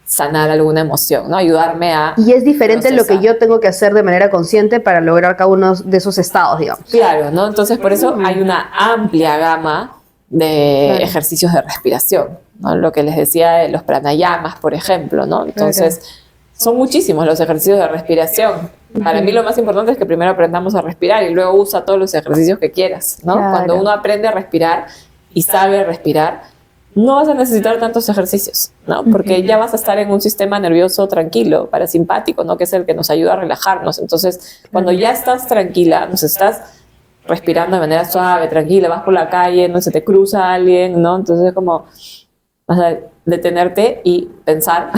A: sanar alguna emoción, ¿no? Ayudarme a...
B: Y es diferente lo que
A: procesar.
B: yo tengo que hacer de manera consciente para lograr cada uno de esos estados, digamos.
A: Claro, ¿no? Entonces, por eso hay una amplia gama de ejercicios de respiración, ¿no? Lo que les decía de los pranayamas, por ejemplo, ¿no? Entonces, son muchísimos los ejercicios de respiración. Para mí lo más importante es que primero aprendamos a respirar y luego usa todos los ejercicios que quieras, ¿no?
B: Claro.
A: Cuando uno aprende a respirar y sabe respirar, no vas a necesitar tantos ejercicios, ¿no? Porque ya vas a estar en un sistema nervioso tranquilo, parasimpático, ¿no? Que es el que nos ayuda a relajarnos. Entonces, cuando ya estás tranquila, nos estás respirando de manera suave, tranquila, vas por la calle, no se te cruza alguien, ¿no? Entonces, como vas a detenerte y pensar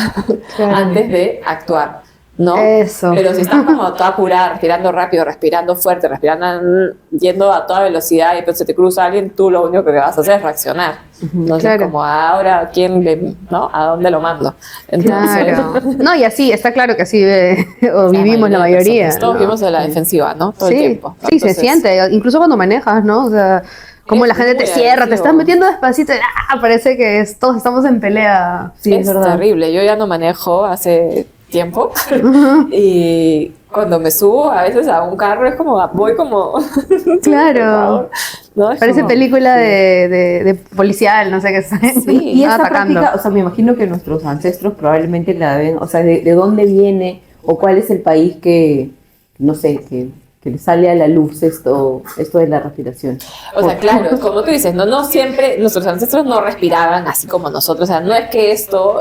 A: antes de actuar, ¿no?
B: Eso.
A: Pero si estás como toda apurada, respirando rápido, respirando fuerte, respirando, yendo a toda velocidad y pues se te cruza alguien, tú lo único que vas a hacer es reaccionar. Entonces,
B: Claro.
A: como ahora, ¿no? ¿A dónde lo mando? Entonces,
B: Claro. No, y así, está claro que así o vivimos la
A: de
B: mayoría.
A: personas, todos
B: ¿no?
A: vivimos en la defensiva, ¿no? Todo el
B: Sí,
A: tiempo.
B: sí, se
A: Entonces,
B: siente, incluso cuando manejas, ¿no? O sea, como
A: Es
B: la gente te
A: muy
B: cierra, te
A: agresivo.
B: estás metiendo despacito y parece que todos estamos en pelea.
C: Sí,
A: es
C: verdad.
A: terrible. Yo ya no manejo hace tiempo y cuando me subo a veces a un carro es como, voy como...
B: Claro.
A: por favor, ¿no? Es
B: Parece
A: como-
B: película de policial, no sé qué está
C: Y esa
B: atacando.
C: práctica, o sea, me imagino que nuestros ancestros probablemente la ven, o sea, de dónde viene o cuál es el país que, no sé, que le sale a la luz esto de la respiración.
A: O sea, claro, como tú dices, no siempre, nuestros ancestros no respiraban así como nosotros, o sea, no es que esto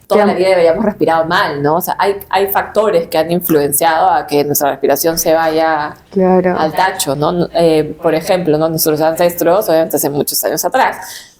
A: toda la vida habíamos respirado mal, ¿no? O sea, hay factores que han influenciado a que nuestra respiración se vaya
B: Claro.
A: al tacho, ¿no? Por ejemplo, ¿no? Nuestros ancestros, obviamente hace muchos años atrás,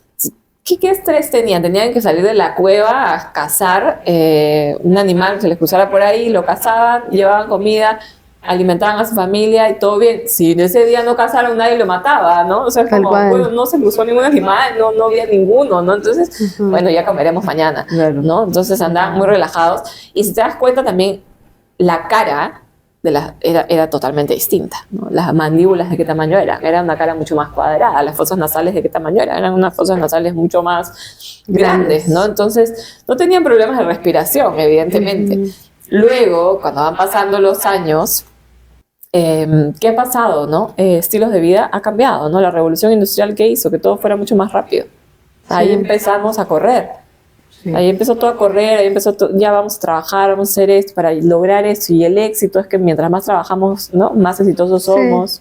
A: ¿qué estrés tenían? Tenían que salir de la cueva a cazar un animal que se les cruzara por ahí, lo cazaban, llevaban comida, alimentaban a su familia y todo bien. Si en ese día no cazaron, nadie lo mataba, ¿no? O sea, es
B: Tal
A: como,
B: cual.
A: bueno, no se cruzó ningún animal, no había ninguno, ¿no? Entonces, bueno, ya comeremos mañana,
C: Claro.
A: ¿no? Entonces andaban muy relajados. Y si te das cuenta también, la cara era totalmente distinta, ¿no? Las mandíbulas de qué tamaño eran. Era una cara mucho más cuadrada. Las fosas nasales de qué tamaño eran. Eran unas fosas nasales mucho más grandes, ¿no? Entonces, no tenían problemas de respiración, evidentemente. Luego, cuando van pasando los años, ¿qué ha pasado, no? Estilos de vida ha cambiado, ¿no? La revolución industrial que hizo que todo fuera mucho más rápido. Ahí empezamos a correr.
C: Sí.
A: Ahí empezó todo a correr, ahí empezó ya vamos a trabajar, vamos a hacer esto para lograr esto. Y el éxito es que mientras más trabajamos, ¿no? Más exitosos somos.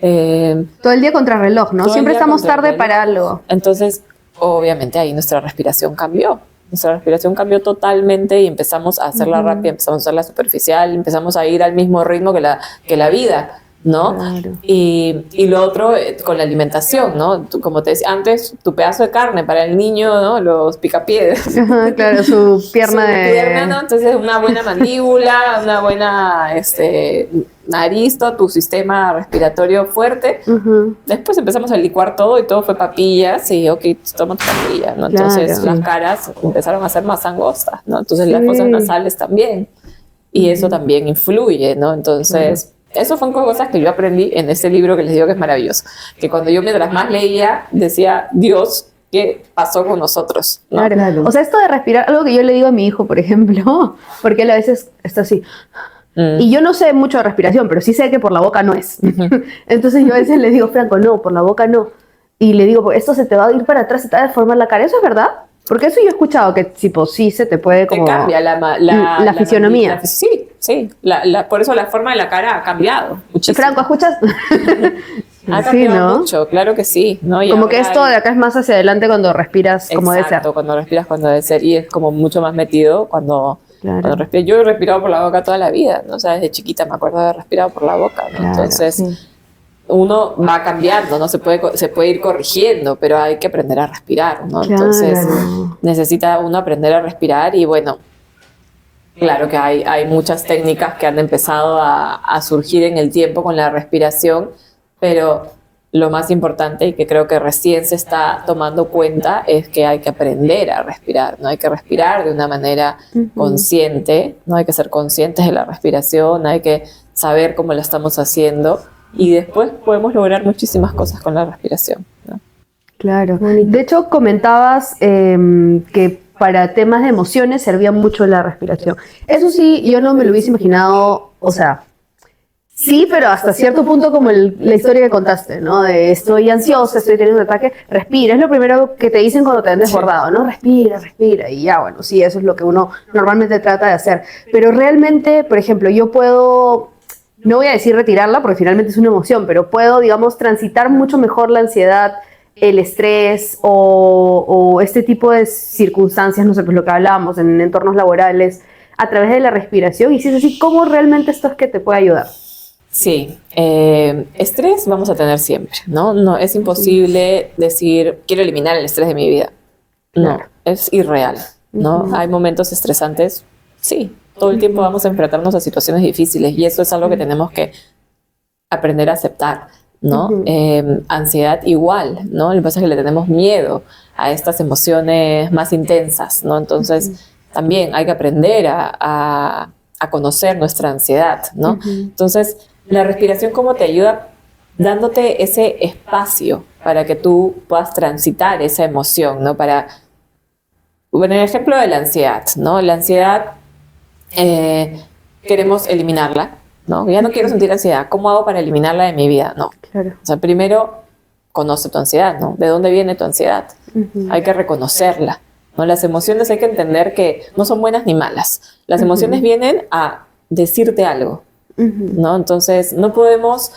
B: Todo el día contra reloj, ¿no?
A: Todo el
B: Siempre
A: día
B: estamos
A: contra
B: tarde
A: reloj.
B: para algo.
A: Entonces, obviamente ahí nuestra respiración cambió. Nuestra respiración cambió totalmente y empezamos a hacerla rápida, empezamos a hacerla superficial, empezamos a ir al mismo ritmo que la vida, ¿no?
B: Claro.
A: Y lo otro con la alimentación, ¿no? Como te decía antes, tu pedazo de carne para el niño, ¿no? Los picapiedras.
B: Ajá, claro, su pierna
A: Su
B: de...
A: pierna, ¿no? Entonces, una buena mandíbula, una buena nariz, todo tu sistema respiratorio fuerte.
B: Ujú.
A: Después empezamos a licuar todo y todo fue papillas y ok, toma tu papilla, ¿no? Entonces
B: Claro.
A: las caras empezaron a ser más angostas, ¿no? Entonces
B: Sí.
A: las fosas nasales también. Y eso también influye, ¿no? Entonces, eso fueron cosas que yo aprendí en este libro que les digo que es maravilloso. Que cuando yo mientras más leía, decía, Dios, ¿qué pasó con nosotros? ¿no?
B: Claro.
C: Claro.
B: O sea, esto de respirar, algo que yo le digo a mi hijo, por ejemplo, porque él a veces está así. Y yo no sé mucho de respiración, pero sí sé que por la boca no es. Entonces yo a veces le digo, Franco, no, por la boca no. Y le digo, pues esto se te va a ir para atrás, se te va a deformar la cara. ¿Eso es verdad? Porque eso yo he escuchado, que tipo, sí se te puede
A: Te
B: como...
A: cambia
B: la fisionomía.
A: Sí. Por eso la forma de la cara ha cambiado muchísimo.
B: Franco, ¿escuchas?
A: Ha
B: Sí,
A: cambiado
B: ¿no?
A: mucho, claro que sí. ¿no? Y
B: Como que
A: ahora
B: esto de acá es más hacia adelante cuando respiras como debe ser.
A: Exacto, cuando respiras cuando debe ser. Y es como mucho más metido cuando
B: Claro.
A: respiras. Yo he respirado por la boca toda la vida, ¿no? O sea, desde chiquita me acuerdo de haber respirado por la boca, ¿no?
B: Claro,
A: Entonces,
C: sí.
A: uno va cambiando, ¿no? Se puede ir corrigiendo, pero hay que aprender a respirar, ¿no?
B: Claro.
A: Entonces, necesita uno aprender a respirar y bueno, claro que hay muchas técnicas que han empezado a surgir en el tiempo con la respiración, pero lo más importante y que creo que recién se está tomando cuenta es que hay que aprender a respirar, ¿no? Hay que respirar de una manera consciente, ¿no? Hay que ser conscientes de la respiración, hay que saber cómo lo estamos haciendo y después podemos lograr muchísimas cosas con la respiración, ¿no?
B: Claro. De hecho, comentabas que para temas de emociones servía mucho la respiración. Eso sí, yo no me lo hubiese imaginado, o sea, sí, pero hasta cierto punto como la historia que contaste, ¿no? De estoy ansiosa, estoy teniendo un ataque, respira. Es lo primero que te dicen cuando te han desbordado, ¿no? Respira, respira. Y ya, bueno, sí, eso es lo que uno normalmente trata de hacer. Pero realmente, por ejemplo, yo puedo... No voy a decir retirarla porque finalmente es una emoción, pero puedo, digamos, transitar mucho mejor la ansiedad, el estrés o este tipo de circunstancias, no sé, pues lo que hablábamos en entornos laborales, a través de la respiración. Y si es así, ¿cómo realmente esto es que te puede ayudar?
A: Sí, estrés vamos a tener siempre, ¿no? No es imposible decir, quiero eliminar el estrés de mi vida. No,
B: Claro.
A: es irreal, ¿no? Hay momentos estresantes, sí, Todo el tiempo vamos a enfrentarnos a situaciones difíciles y eso es algo que tenemos que aprender a aceptar, ¿no? Ansiedad igual, ¿no? Lo que pasa es que le tenemos miedo a estas emociones más intensas, ¿no? Entonces, también hay que aprender a conocer nuestra ansiedad, ¿no? Entonces, la respiración, ¿cómo te ayuda? Dándote ese espacio para que tú puedas transitar esa emoción, ¿no? Bueno, el ejemplo de la ansiedad, ¿no? La ansiedad, queremos eliminarla, ¿no? Ya no quiero sentir ansiedad. ¿Cómo hago para eliminarla de mi vida? No.
B: Claro.
A: O sea, primero, conoce tu ansiedad, ¿no? ¿De dónde viene tu ansiedad? Hay que reconocerla, ¿no? Las emociones hay que entender que no son buenas ni malas. Las emociones vienen a decirte algo, ¿no? Entonces, no podemos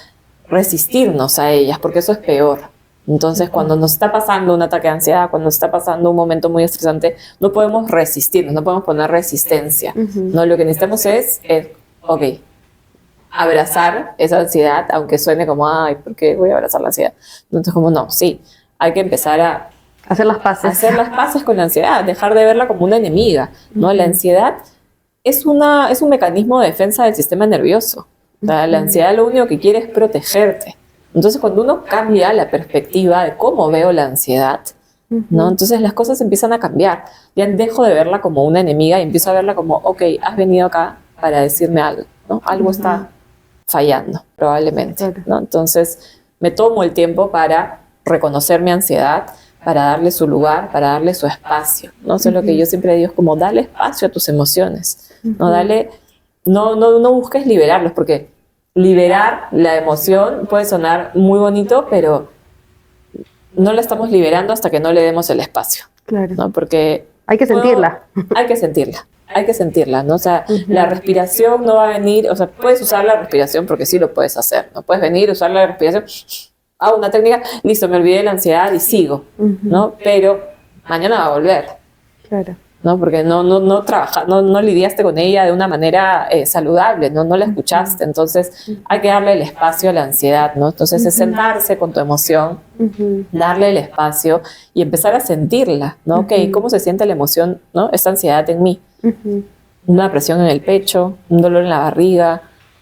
A: resistirnos a ellas, porque eso es peor. Entonces, cuando nos está pasando un ataque de ansiedad, cuando nos está pasando un momento muy estresante, no podemos resistirnos, no podemos poner resistencia. No, lo que necesitamos es, ok, abrazar esa ansiedad, aunque suene como, ay, ¿por qué voy a abrazar la ansiedad? Entonces, como no, sí, hay que empezar a
B: Hacer las paces.
A: hacer las paces con la ansiedad, dejar de verla como una enemiga, ¿no? La ansiedad es un mecanismo de defensa del sistema nervioso. O sea, la ansiedad lo único que quiere es protegerte. Entonces, cuando uno cambia la perspectiva de cómo veo la ansiedad, ¿no? Entonces las cosas empiezan a cambiar. Ya dejo de verla como una enemiga y empiezo a verla como, ok, has venido acá para decirme algo, ¿no? Algo está fallando, probablemente, ¿no? Entonces, me tomo el tiempo para reconocer mi ansiedad, para darle su lugar, para darle su espacio, ¿no? Eso es lo que yo siempre digo, es como dale espacio a tus emociones, ¿no? No busques liberarlos, porque liberar la emoción puede sonar muy bonito, pero no la estamos liberando hasta que no le demos el espacio,
B: Claro.
A: ¿no? Porque
B: Hay que sentirla.
A: hay que sentirla, ¿no? O sea, la respiración no va a venir, o sea, puedes usar la respiración porque sí lo puedes hacer, ¿no? Puedes venir, usar la respiración, hago una técnica, listo, me olvidé de la ansiedad y sigo, ¿no? Pero mañana va a volver,
B: Claro.
A: ¿no? Porque no lidiaste con ella de una manera saludable, ¿no? No la escuchaste, entonces hay que darle el espacio a la ansiedad, ¿no? Entonces es sentarse con tu emoción, darle el espacio y empezar a sentirla, ¿no? Ok, ¿cómo se siente la emoción, ¿no? Esta ansiedad en mí. Una presión en el pecho, un dolor en la barriga,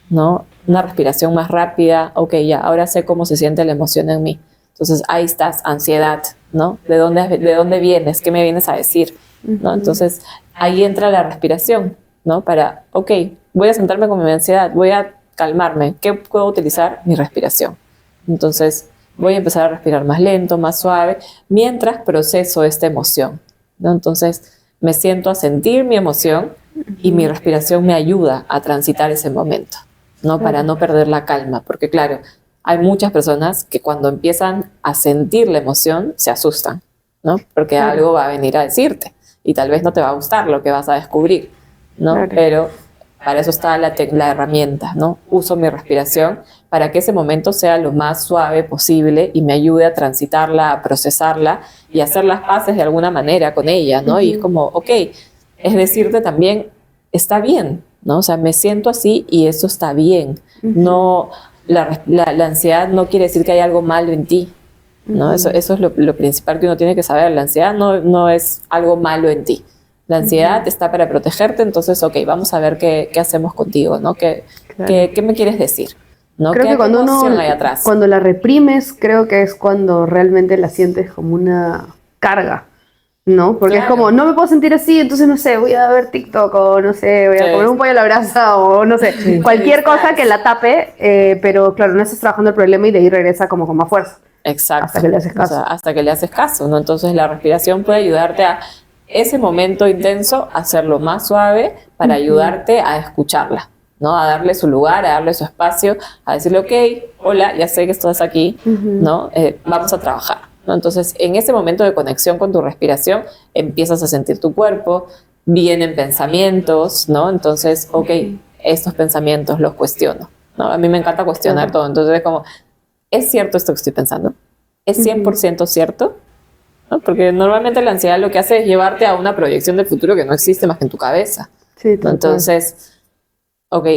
A: ¿no? Una respiración más rápida, ok, ya, ahora sé cómo se siente la emoción en mí. Entonces ahí estás, ansiedad, ¿no? ¿De dónde vienes? ¿Qué me vienes a decir? ¿No? Entonces ahí entra la respiración, ¿no? Para, ok, voy a sentarme con mi ansiedad, voy a calmarme, ¿qué puedo utilizar? Mi respiración. Entonces voy a empezar a respirar más lento, más suave, mientras proceso esta emoción, ¿no? Entonces me siento a sentir mi emoción y mi respiración me ayuda a transitar ese momento, ¿no? Para no perder la calma, porque claro, hay muchas personas que cuando empiezan a sentir la emoción se asustan, ¿no? Porque algo va a venir a decirte y tal vez no te va a gustar lo que vas a descubrir, ¿no?
B: Claro.
A: Pero para eso está la herramienta, ¿no? Uso mi respiración para que ese momento sea lo más suave posible y me ayude a transitarla, a procesarla y a hacer las paces de alguna manera con ella, ¿no? Y es como, ok, es decirte también, está bien, ¿no? O sea, me siento así y eso está bien. No, la ansiedad no quiere decir que hay algo malo en ti, ¿no? Eso es lo principal que uno tiene que saber. La ansiedad no es algo malo en ti. La ansiedad está para protegerte, entonces, ok, vamos a ver qué hacemos contigo, ¿no? ¿Qué me quieres decir? ¿No?
B: Creo
A: ¿Qué
B: que cuando
A: emoción hay atrás?
B: cuando la reprimes, creo que es cuando realmente la sientes como una carga, ¿no? Porque
A: Claro.
B: es como, no me puedo sentir así, entonces no sé, voy a ver TikTok o no sé, voy a
A: Sí.
B: comer un pollo a la brasa o no sé, cualquier cosa que la tape, pero claro, no estás trabajando el problema y de ahí regresa como con más fuerza.
A: Exacto.
B: Hasta que le haces caso.
A: O sea, hasta que le haces caso, ¿no? Entonces la respiración puede ayudarte a ese momento intenso, hacerlo más suave para ayudarte a escucharla, ¿no? A darle su lugar, a darle su espacio, a decirle, ok, hola, ya sé que estás aquí, ¿no? Vamos a trabajar, ¿no? Entonces, en ese momento de conexión con tu respiración, empiezas a sentir tu cuerpo, vienen pensamientos, ¿no? Entonces, ok, estos pensamientos los cuestiono, ¿no? A mí me encanta cuestionar todo, entonces es como, ¿es cierto esto que estoy pensando? ¿Es 100% cierto? ¿No? Porque normalmente la ansiedad lo que hace es llevarte a una proyección del futuro que no existe más que en tu cabeza,
B: Sí,
A: ¿no? Entonces, ok,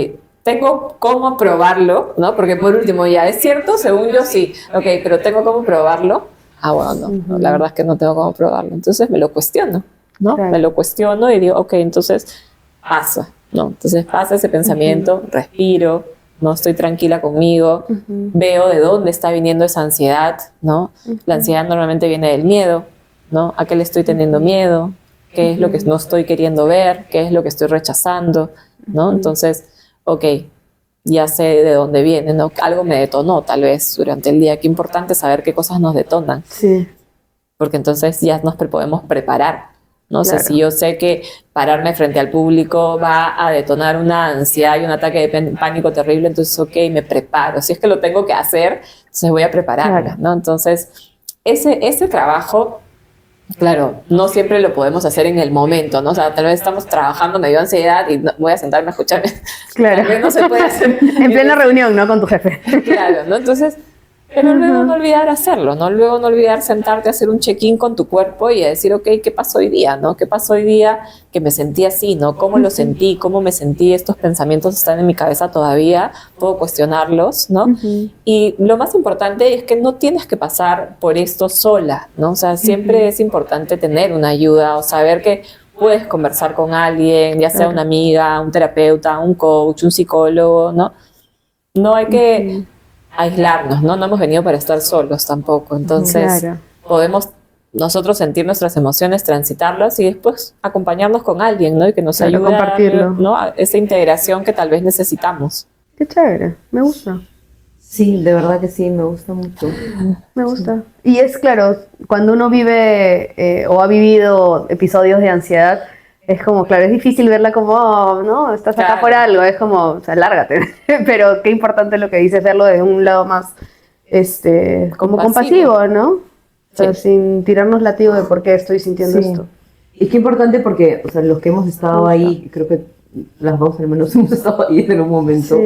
A: tengo cómo probarlo, ¿no? Porque por último, ya, ¿es cierto? Según yo sí. Ok, pero ¿tengo cómo probarlo? Ah, bueno, no, la verdad es que no tengo cómo probarlo. Entonces me lo cuestiono, ¿no?
B: Claro.
A: Me lo cuestiono y digo, ok, entonces pasa, ¿no? Entonces pasa ese pensamiento, respiro, no estoy tranquila conmigo, veo de dónde está viniendo esa ansiedad, ¿no? La ansiedad normalmente viene del miedo, ¿no? ¿A qué le estoy teniendo miedo? ¿Qué es lo que no estoy queriendo ver? ¿Qué es lo que estoy rechazando? ¿No? Entonces, ok, ya sé de dónde viene, ¿no? Algo me detonó tal vez durante el día. Qué importante saber qué cosas nos detonan.
B: Sí.
A: Porque entonces ya nos podemos preparar, ¿no? O sea,
B: Claro.
A: si yo sé que pararme frente al público va a detonar una ansiedad y un ataque de pánico terrible, entonces, ok, me preparo. Si es que lo tengo que hacer, entonces voy a prepararme,
B: Claro.
A: ¿no? Entonces, ese trabajo, claro, no siempre lo podemos hacer en el momento, ¿no? O sea, tal vez estamos trabajando, me dio ansiedad y voy a sentarme a escuchar.
B: Claro.
A: Tal vez no se puede hacer.
B: En plena reunión, ¿no? Con tu jefe.
A: Claro, ¿no? Entonces, pero luego no olvidar hacerlo, ¿no? Luego no olvidar sentarte a hacer un check-in con tu cuerpo y a decir, ok, ¿qué pasó hoy día, no? ¿Qué pasó hoy día que me sentí así, no? ¿Cómo lo sentí? ¿Cómo me sentí? Estos pensamientos están en mi cabeza todavía, puedo cuestionarlos, ¿no? Y lo más importante es que no tienes que pasar por esto sola, ¿no? O sea, siempre es importante tener una ayuda o saber que puedes conversar con alguien, ya sea una amiga, un terapeuta, un coach, un psicólogo, ¿no? No hay que aislarnos, ¿no? No hemos venido para estar solos tampoco. Entonces,
B: Claro.
A: podemos nosotros sentir nuestras emociones, transitarlas y después acompañarnos con alguien, ¿no? Y que nos
B: Claro,
A: ayude
B: compartirlo.
A: ¿no? A esa integración que tal vez necesitamos.
B: Qué chévere. Me gusta.
C: Sí, de verdad que sí, me gusta mucho.
B: Me gusta. Y es claro, cuando uno vive o ha vivido episodios de ansiedad, es como, claro, es difícil verla como, oh, no, estás acá
A: Claro.
B: por algo, es como, o sea, lárgate. Pero qué importante lo que dices, verlo desde un lado más, como compasivo, ¿no? O sea,
A: Sí.
B: sin tirarnos látigo de por qué estoy sintiendo
C: Sí.
B: esto.
C: Y qué importante porque, o sea, los que hemos estado ahí, creo que las dos al menos hemos estado ahí en un momento,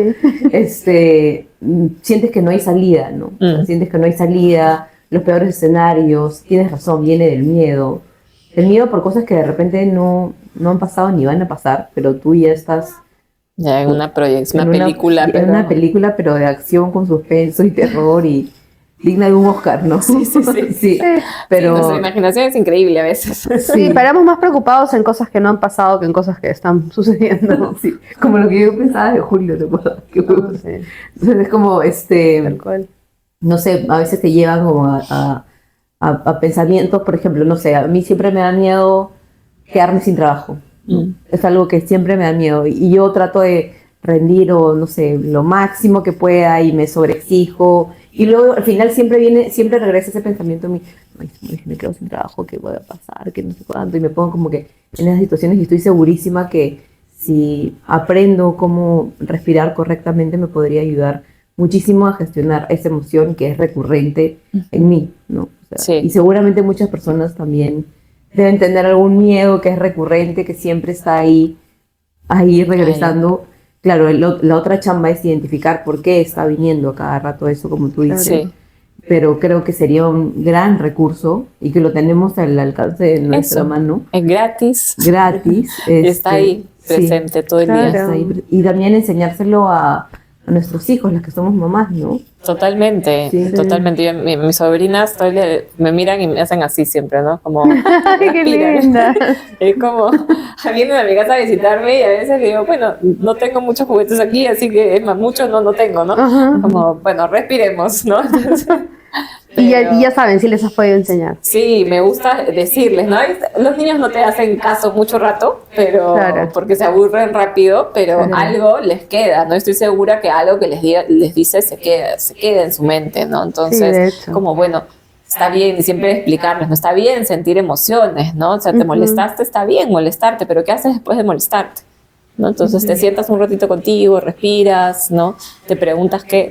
C: sientes que no hay salida, ¿no? O sea, sientes que no hay salida, los peores escenarios, tienes razón, viene del miedo. El miedo por cosas que de repente no han pasado ni van a pasar, pero tú ya estás
A: Ya en una proyección,
C: en
A: una película,
C: en
A: pero...
C: una película, pero de acción con suspenso y terror y digna de un Oscar, ¿no?
A: Sí, sí, sí.
C: Sí,
A: Sí,
C: pero
A: nuestra imaginación es increíble a veces.
B: Sí, paramos más preocupados en cosas que no han pasado que en cosas que están sucediendo.
C: sí, como lo que yo pensaba de Julio, ¿te acuerdas?
B: Sí,
C: Entonces es como,
B: tal cual.
C: no sé, a veces te llevan como a pensamientos, por ejemplo, no sé, a mí siempre me da miedo quedarme sin trabajo. ¿no? Es algo que siempre me da miedo y yo trato de rendir o no sé, lo máximo que pueda y me sobreexijo y luego al final siempre regresa ese pensamiento a mí, ay, si me quedo sin trabajo, ¿qué puede pasar? Que no sé cuánto y me pongo como que en esas situaciones y estoy segurísima que si aprendo cómo respirar correctamente me podría ayudar muchísimo a gestionar esa emoción que es recurrente en mí, ¿no? O sea,
A: Sí.
C: Y seguramente muchas personas también deben tener algún miedo que es recurrente, que siempre está ahí regresando. Claro, la otra chamba es identificar por qué está viniendo a cada rato eso, como tú dices.
A: Sí.
C: Pero creo que sería un gran recurso y que lo tenemos al alcance de nuestra
A: Eso.
C: mano,
A: Es gratis.
C: gratis.
A: Y está ahí,
C: sí,
A: presente todo el
B: Claro.
A: día.
C: está ahí. Y también enseñárselo a nuestros hijos, las que somos mamás, ¿no?
A: Totalmente,
C: Sí.
A: totalmente. Yo, mis sobrinas me miran y me hacen así siempre, ¿no? Como,
B: Ay, qué
A: respiran.
B: linda.
A: Es como, vienen a mi casa a visitarme y a veces digo, bueno, no tengo muchos juguetes aquí, así que es más, muchos no tengo, ¿no?
B: Ajá.
A: Como, bueno, respiremos, ¿no? Entonces,
B: Y
A: pero-
B: ya saben, sí les has podido enseñar.
A: Sí, me gusta decirles, ¿no? Los niños no te hacen caso mucho rato, pero
B: Claro.
A: porque se aburren rápido, pero
B: Claro.
A: algo les queda, ¿no? Estoy segura que algo que les dice se queda en su mente, ¿no?
B: Sí,
A: Entonces,
B: de hecho.
A: como bueno, está bien, y siempre explicarles, ¿no? Está bien sentir emociones, ¿no? O sea, te molestaste, está bien molestarte, pero ¿qué haces después de molestarte? ¿No? Entonces te sientas un ratito contigo, respiras, ¿no? Te preguntas qué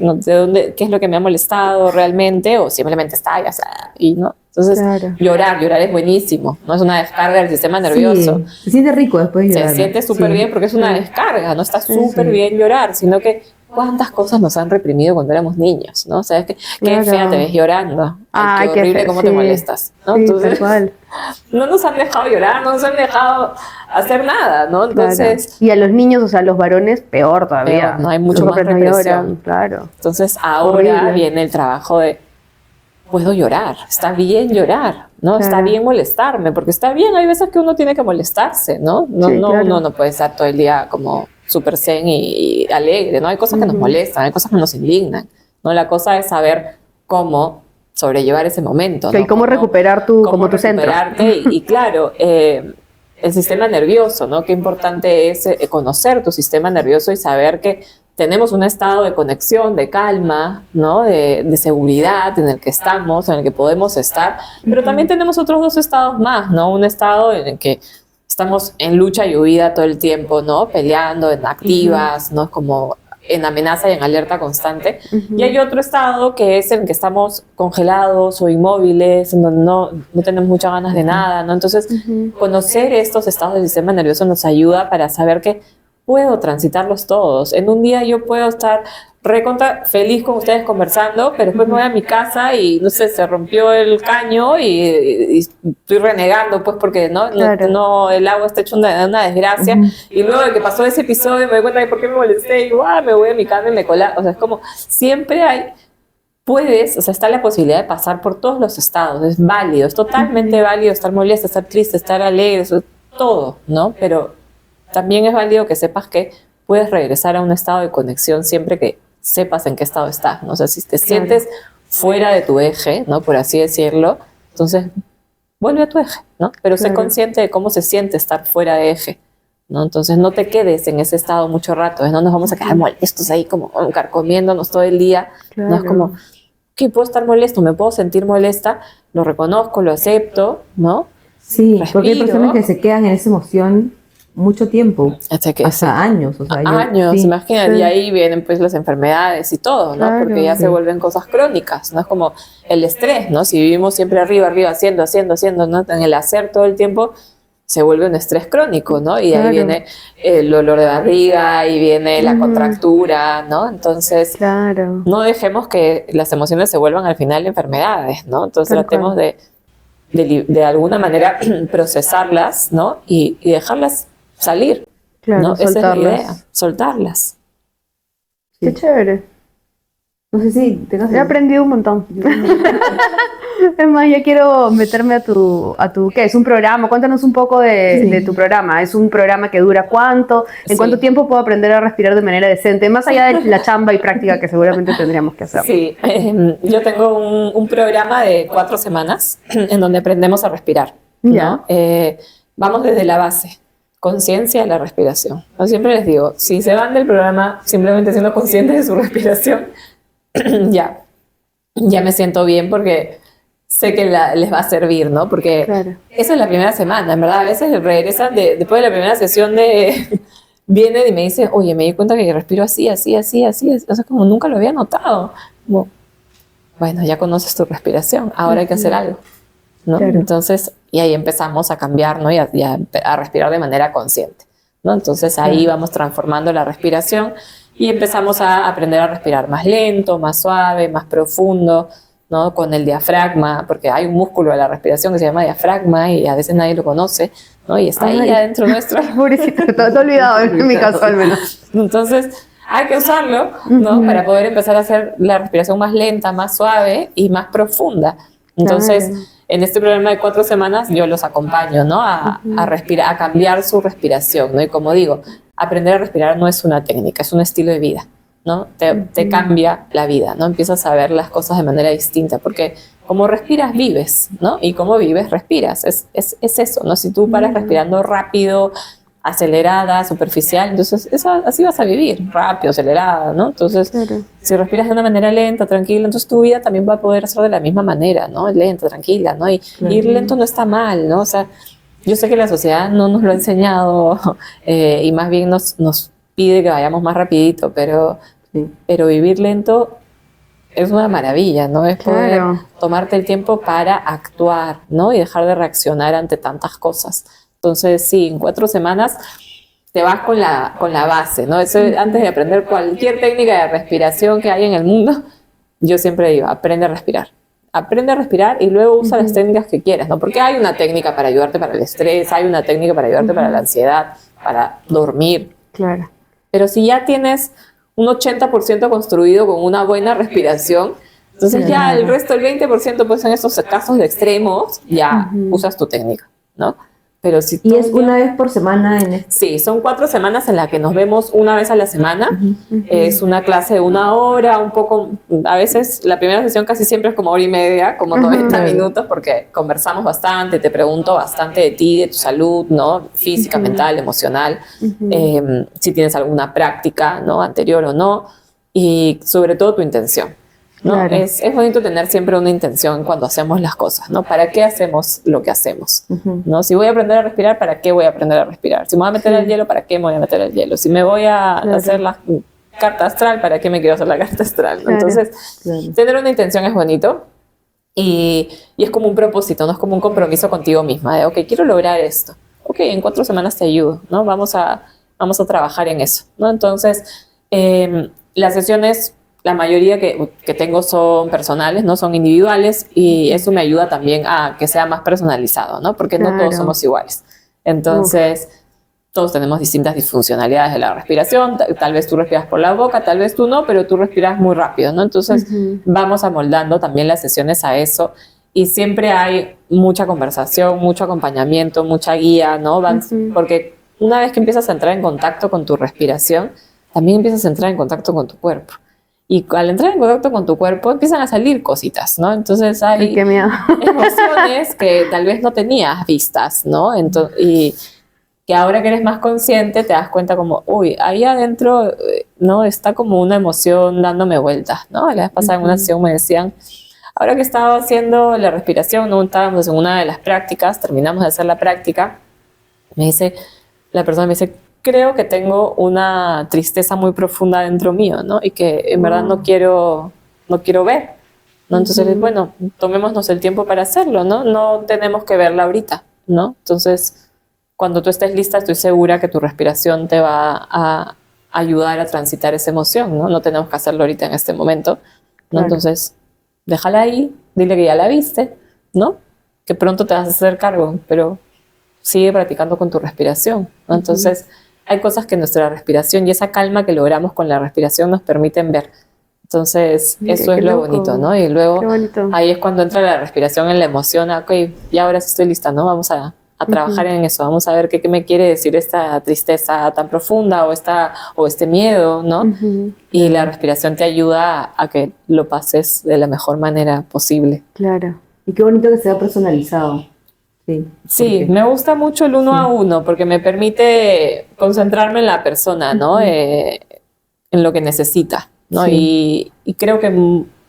A: es lo que me ha molestado realmente o simplemente estallas y no. Entonces
B: Claro.
A: llorar es buenísimo, no es una descarga del sistema nervioso.
C: Sí, se siente rico después de llorar.
A: Se siente súper bien porque es una descarga, no está súper bien llorar, sino que cuántas cosas nos han reprimido cuando éramos niños, ¿no? O sea, qué
B: Claro.
A: fea te ves llorando,
B: Ay,
A: qué
B: qué
A: horrible
B: feo,
A: cómo te
B: sí.
A: molestas, ¿no?
B: Sí,
A: Entonces,
B: tal cual.
A: no nos han dejado llorar, no nos han dejado hacer nada, ¿no? Entonces...
B: Claro. Y a los niños, o sea, a los varones, peor todavía.
A: Peor, no hay mucho
B: Los
A: más
B: hombres no
A: represión.
B: lloran, claro.
A: Entonces ahora
B: Horrible.
A: viene el trabajo de puedo llorar, está bien llorar, ¿no?
B: Claro.
A: Está bien molestarme, porque está bien, hay veces que uno tiene que molestarse, ¿no? No,
B: Sí, claro.
A: uno no puede estar todo el día como súper zen y alegre, ¿no? Hay cosas que nos molestan, hay cosas que nos indignan, ¿no? La cosa es saber cómo sobrellevar ese momento, ¿no?
B: Y cómo recuperar como tu centro.
A: recuperarte y claro, el sistema nervioso, ¿no? Qué importante es conocer tu sistema nervioso y saber que tenemos un estado de conexión, de calma, ¿no? De seguridad en el que estamos, en el que podemos estar, pero también tenemos otros dos estados más, ¿no? Un estado en el que estamos en lucha y huida todo el tiempo, ¿no? Peleando, en activas, ¿no? Como en amenaza y en alerta constante. Y hay otro estado que es en el que estamos congelados o inmóviles, en donde no tenemos muchas ganas de nada, ¿no? Entonces, conocer estos estados del sistema nervioso nos ayuda para saber que puedo transitarlos todos. En un día yo puedo estar recontra feliz con ustedes conversando, pero después me voy a mi casa y, no sé, se rompió el caño y estoy renegando, pues, porque no el agua está hecho una desgracia. Y luego de que pasó ese episodio me doy cuenta de por qué me molesté y me voy a mi cama y me cola. O sea, es como, siempre está la posibilidad de pasar por todos los estados. Es válido, es totalmente válido estar molesta, estar triste, estar alegre, eso, todo, ¿no? Pero también es válido que sepas que puedes regresar a un estado de conexión siempre que sepas en qué estado estás, ¿no? O sea, si te sientes fuera de tu eje, ¿no? Por así decirlo, entonces vuelve a tu eje, ¿no? Pero sé consciente de cómo se siente estar fuera de eje, ¿no? Entonces no te quedes en ese estado mucho rato, no nos vamos a quedar molestos ahí como carcomiéndonos todo el día, no es como, que puedo estar molesto, me puedo sentir molesta, lo reconozco, lo acepto, ¿no?
C: Sí, porque hay personas que se quedan en esa emoción mucho tiempo, hasta años. O sea,
A: años, imagínate, y ahí vienen pues las enfermedades y todo, ¿no? Porque ya se vuelven cosas crónicas, ¿no? Es como el estrés, ¿no? Si vivimos siempre arriba, haciendo, ¿no? En el hacer todo el tiempo, se vuelve un estrés crónico, ¿no? Y ahí viene el dolor de barriga, y viene la contractura, ¿no? Entonces, no dejemos que las emociones se vuelvan al final enfermedades, ¿no? Entonces tratemos de alguna manera procesarlas, ¿no? Y dejarlas salir, ¿no? Esa es la idea, soltarlas.
B: Qué chévere.
C: No sé si
B: he aprendido un montón. Es más, ya quiero meterme a tu ¿qué? ¿Es un programa? Cuéntanos un poco de tu programa. ¿Es un programa que dura cuánto? ¿En cuánto tiempo puedo aprender a respirar de manera decente? Más allá de la chamba y práctica que seguramente tendríamos que hacer.
A: Sí, yo tengo un programa de 4 semanas en donde aprendemos a respirar, ¿no? Vamos desde la base. Conciencia de la respiración. Yo siempre les digo, si se van del programa simplemente siendo conscientes de su respiración, ya me siento bien porque sé que les va a servir, ¿no? Porque esa es la primera semana, en verdad. A veces regresan después de la primera sesión vienen y me dicen, oye, me di cuenta que respiro así. O sea, como nunca lo había notado. Como, bueno, ya conoces tu respiración, ahora hay que hacer algo, ¿no? Entonces, y ahí empezamos a cambiar, ¿no? Y a respirar de manera consciente, ¿no? Entonces ahí vamos transformando la respiración y empezamos a aprender a respirar más lento, más suave, más profundo, ¿no? Con el diafragma, porque hay un músculo de la respiración que se llama diafragma y a veces nadie lo conoce, ¿no? Y está ahí adentro nuestro.
B: Pobrecito, todo olvidado en mi caso al menos.
A: Entonces hay que usarlo, ¿no? Para poder empezar a hacer la respiración más lenta, más suave y más profunda. Entonces, en este programa de 4 semanas yo los acompaño, ¿no? A respirar, a cambiar su respiración, ¿no? Y como digo, aprender a respirar no es una técnica, es un estilo de vida, ¿no? Te cambia la vida, ¿no? Empiezas a ver las cosas de manera distinta, porque como respiras, vives, ¿no? Y como vives, respiras. Es eso, ¿no? Si tú paras respirando rápido, acelerada, superficial, entonces así vas a vivir, rápido, acelerada, ¿no? Entonces, si respiras de una manera lenta, tranquila, entonces tu vida también va a poder ser de la misma manera, ¿no? Lenta, tranquila, ¿no? Y ir lento no está mal, ¿no? O sea, yo sé que la sociedad no nos lo ha enseñado y más bien nos pide que vayamos más rapidito, pero vivir lento es una maravilla, ¿no? Es poder tomarte el tiempo para actuar, ¿no? Y dejar de reaccionar ante tantas cosas. Entonces, sí, en 4 semanas te vas con la base, ¿no? Eso, antes de aprender cualquier técnica de respiración que hay en el mundo, yo siempre digo, aprende a respirar. Aprende a respirar y luego usa las técnicas que quieras, ¿no? Porque hay una técnica para ayudarte para el estrés, hay una técnica para ayudarte para la ansiedad, para dormir. Pero si ya tienes un 80% construido con una buena respiración, Entonces ya el resto, el 20%, pues en esos casos de extremos, ya usas tu técnica, ¿no? Pero si
C: ¿Y es una vez por semana en este?
A: Sí, son 4 semanas en las que nos vemos una vez a la semana. Es una clase de 1 hora, un poco, a veces la primera sesión casi siempre es como 1 hora y media, como 90 minutos, porque conversamos bastante, te pregunto bastante de ti, de tu salud, ¿no? Física, mental, emocional, si tienes alguna práctica, ¿no? Anterior o no, y sobre todo tu intención, ¿no?
B: Claro.
A: Es bonito tener siempre una intención cuando hacemos las cosas, ¿no? ¿Para qué hacemos lo que hacemos? ¿No? Si voy a aprender a respirar, ¿para qué voy a aprender a respirar? Si me voy a meter al hielo, ¿para qué me voy a meter al hielo? Si me voy a hacer la carta astral, ¿para qué me quiero hacer la carta astral? ¿No? Entonces, tener una intención es bonito y es como un propósito, no es como un compromiso contigo misma de, ok, quiero lograr esto. Ok, en 4 semanas te ayudo, ¿no? Vamos a trabajar en eso, ¿no? Entonces, las sesiones, la mayoría que tengo son personales, no son individuales, y eso me ayuda también a que sea más personalizado, ¿no? Porque no todos somos iguales. Entonces, todos tenemos distintas disfuncionalidades de la respiración. Tal vez tú respiras por la boca, tal vez tú no, pero tú respiras muy rápido, ¿no? Entonces, vamos amoldando también las sesiones a eso. Y siempre hay mucha conversación, mucho acompañamiento, mucha guía, ¿no? Porque una vez que empiezas a entrar en contacto con tu respiración, también empiezas a entrar en contacto con tu cuerpo. Y al entrar en contacto con tu cuerpo empiezan a salir cositas, ¿no? Entonces hay
B: Qué miedo.
A: emociones que tal vez no tenías vistas, ¿no? Y que ahora que eres más consciente te das cuenta como, uy, ahí adentro, ¿no? Está como una emoción dándome vueltas, ¿no? La vez pasada en una sesión me decían, ahora que estaba haciendo la respiración, ¿no? Estábamos en una de las prácticas, terminamos de hacer la práctica, la persona me dice, creo que tengo una tristeza muy profunda dentro mío, ¿no? Y que en verdad no quiero ver, ¿no? Entonces, bueno, tomémonos el tiempo para hacerlo, ¿no? No tenemos que verla ahorita, ¿no? Entonces, cuando tú estés lista, estoy segura que tu respiración te va a ayudar a transitar esa emoción, ¿no? No tenemos que hacerlo ahorita en este momento, ¿no?
B: Claro.
A: Entonces, déjala ahí, dile que ya la viste, ¿no? Que pronto te vas a hacer cargo, pero sigue practicando con tu respiración, ¿no? Entonces, hay cosas que nuestra respiración y esa calma que logramos con la respiración nos permiten ver. Entonces, eso es lo bonito, ¿no? Y luego ahí es cuando entra la respiración en la emoción. Ok, ya ahora sí estoy lista, ¿no? Vamos a trabajar en eso. Vamos a ver qué me quiere decir esta tristeza tan profunda o este miedo, ¿no? Y la respiración te ayuda a que lo pases de la mejor manera posible.
B: Claro.
C: Y qué bonito que sea personalizado.
A: Sí, me gusta mucho el 1 a 1 porque me permite concentrarme en la persona, ¿no? En lo que necesita, ¿no? Y creo que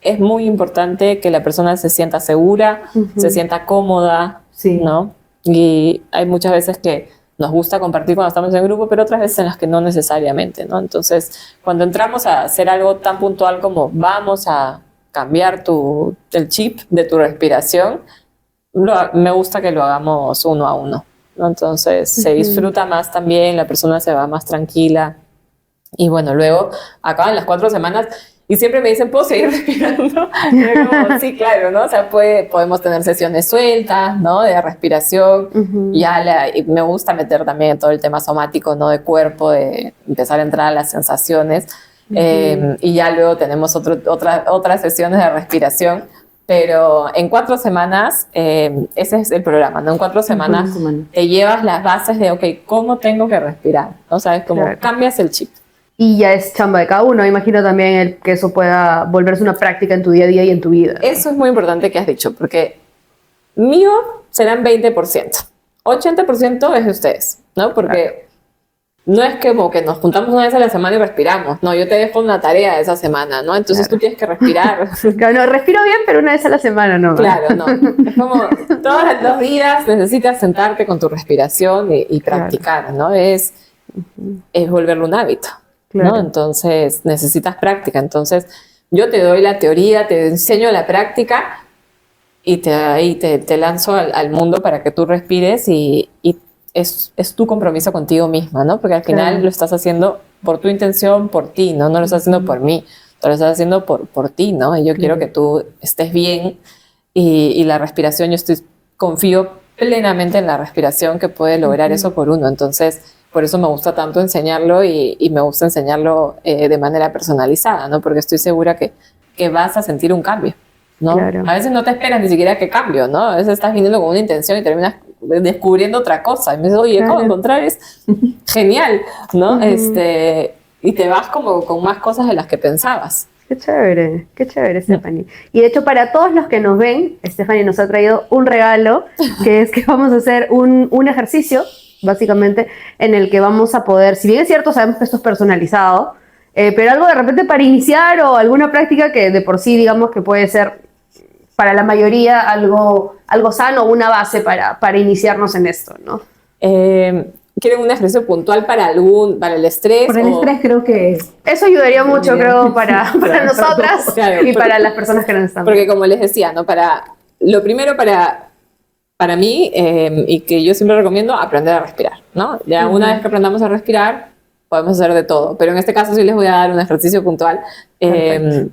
A: es muy importante que la persona se sienta segura, se sienta cómoda, ¿no? Y hay muchas veces que nos gusta compartir cuando estamos en grupo, pero otras veces en las que no necesariamente, ¿no? Entonces, cuando entramos a hacer algo tan puntual como vamos a cambiar el chip de tu respiración, me gusta que lo hagamos 1 a 1, ¿no? Entonces se disfruta más también, la persona se va más tranquila y bueno, luego acaban las 4 semanas y siempre me dicen, ¿puedo seguir respirando? Y yo como, sí, claro, ¿no? O sea, podemos tener sesiones sueltas, ¿no? De respiración. Y me gusta meter también todo el tema somático, ¿no? De cuerpo, de empezar a entrar a las sensaciones. Y ya luego tenemos otras sesiones de respiración. Pero en 4 semanas, ese es el programa, ¿no? En 4 semanas te llevas las bases de, ok, ¿cómo tengo que respirar? ¿No? ¿Sabes? Cómo cambias el chip.
B: Y ya es chamba de cada uno. Imagino también que eso pueda volverse una práctica en tu día a día y en tu vida, ¿no?
A: Eso es muy importante que has dicho, porque mío serán 20%. 80% es de ustedes, ¿no? Porque no es como que nos juntamos una vez a la semana y respiramos. No, yo te dejo una tarea de esa semana, ¿no? Entonces tú tienes que respirar.
B: Claro, no, respiro bien, pero una vez a la semana no.
A: Claro, no. Es como todos los días necesitas sentarte con tu respiración y practicar, ¿no? Es volverlo un hábito, ¿no? Entonces necesitas práctica. Entonces yo te doy la teoría, te enseño la práctica y te lanzo al mundo para que tú respires y es tu compromiso contigo misma, ¿no? Porque al final lo estás haciendo por tu intención, por ti, ¿no? No lo estás haciendo por mí, lo estás haciendo por ti, ¿no? Y yo quiero que tú estés bien y la respiración, confío plenamente en la respiración que puede lograr eso por uno. Entonces, por eso me gusta tanto enseñarlo y me gusta enseñarlo de manera personalizada, ¿no? Porque estoy segura que que vas a sentir un cambio, ¿no?
B: Claro.
A: A veces no te esperas ni siquiera que cambio, ¿no? A veces estás viniendo con una intención y terminas descubriendo otra cosa. Y me dices, oye, ¿cómo encontrar? Es genial, ¿no? Y te vas como con más cosas de las que pensabas.
B: Qué chévere, Stephanie. Y de hecho, para todos los que nos ven, Stephanie nos ha traído un regalo, que es que vamos a hacer un ejercicio, básicamente, en el que vamos a poder, si bien es cierto, sabemos que esto es personalizado, pero algo de repente para iniciar o alguna práctica que de por sí, digamos, que puede ser para la mayoría algo sano, una base para iniciarnos en esto, ¿no?
A: ¿Quieren un ejercicio puntual para el estrés?
C: Por el estrés creo que...
B: Eso ayudaría mucho, creo, para nosotras
A: claro,
B: y para las personas que nos están viendo.
A: Porque como les decía, ¿no? Lo primero para mí, y que yo siempre recomiendo, aprender a respirar, ¿no? Ya una vez que aprendamos a respirar, podemos hacer de todo. Pero en este caso sí les voy a dar un ejercicio puntual,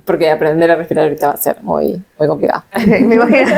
A: porque aprender a respirar ahorita va a ser muy, muy complicado.
B: Me imagino,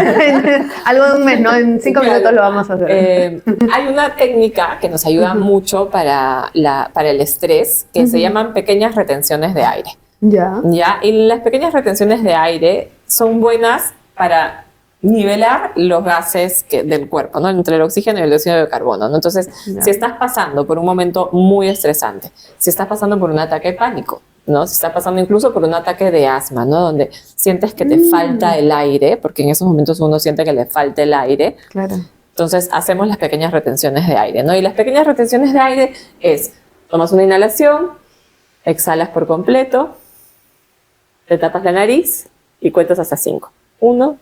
B: algo de un mes, ¿no? En 5 minutos lo vamos a hacer.
A: Hay una técnica que nos ayuda mucho para el estrés, que se llaman pequeñas retenciones de aire.
B: Ya.
A: Y las pequeñas retenciones de aire son buenas para nivelar los gases del cuerpo, ¿no? Entre el oxígeno y el dióxido de carbono, ¿no? Entonces, si estás pasando por un momento muy estresante, si estás pasando por un ataque de pánico, ¿no? Si estás pasando incluso por un ataque de asma, ¿no? Donde sientes que te falta el aire, porque en esos momentos uno siente que le falta el aire.
B: Claro.
A: Entonces, hacemos las pequeñas retenciones de aire, ¿no? Y las pequeñas retenciones de aire es, tomas una inhalación, exhalas por completo, te tapas la nariz y cuentas hasta 5. 1,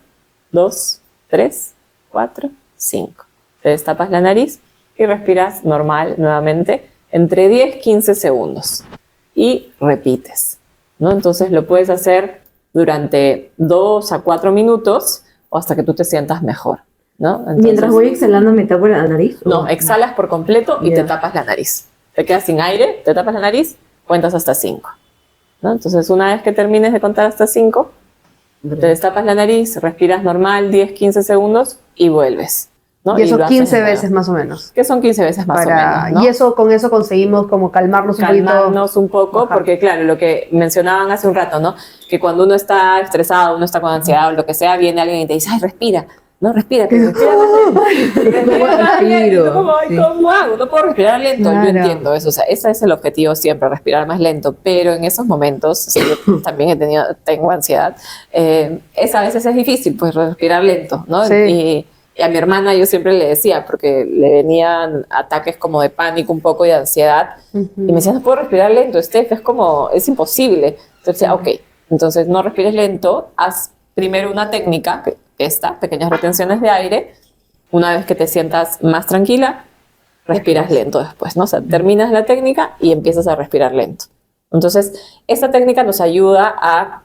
A: 2, 3, 4, 5. Te destapas la nariz y respiras normal nuevamente entre 10 y 15 segundos. Y repites, ¿no? Entonces lo puedes hacer durante 2 a 4 minutos o hasta que tú te sientas mejor, ¿no? Entonces,
C: Mientras voy exhalando, ¿me tapo la nariz?
A: No, exhalas por completo y te tapas la nariz. Te quedas sin aire, te tapas la nariz, cuentas hasta 5, ¿no? Entonces una vez que termines de contar hasta 5, te destapas la nariz, respiras normal 10, 15 segundos y vuelves, ¿no?
B: Y eso
A: lo
B: 15
A: haces
B: veces más o menos.
A: Que son 15 veces más o menos, ¿no?
B: Y eso, con eso conseguimos como calmarnos
A: un poco, porque claro, lo que mencionaban hace un rato, ¿no? Que cuando uno está estresado, uno está con ansiedad o lo que sea, viene alguien y te dice, ay, respira. No, respira, que respira más lento. ¿Cómo hago? No puedo respirar lento. Claro. Yo entiendo eso, o sea, ese es el objetivo siempre, respirar más lento, pero en esos momentos, o sea, yo también tengo ansiedad, a veces es difícil, pues, respirar lento, ¿no?
B: Sí.
A: Y a mi hermana yo siempre le decía, porque le venían ataques como de pánico un poco y de ansiedad, y me decía, no puedo respirar lento, Steph, es imposible. Entonces decía, ok, entonces no respires lento, haz primero una técnica, pequeñas retenciones de aire. Una vez que te sientas más tranquila, respiras lento después, ¿no? O sea, terminas la técnica y empiezas a respirar lento. Entonces, esta técnica nos ayuda a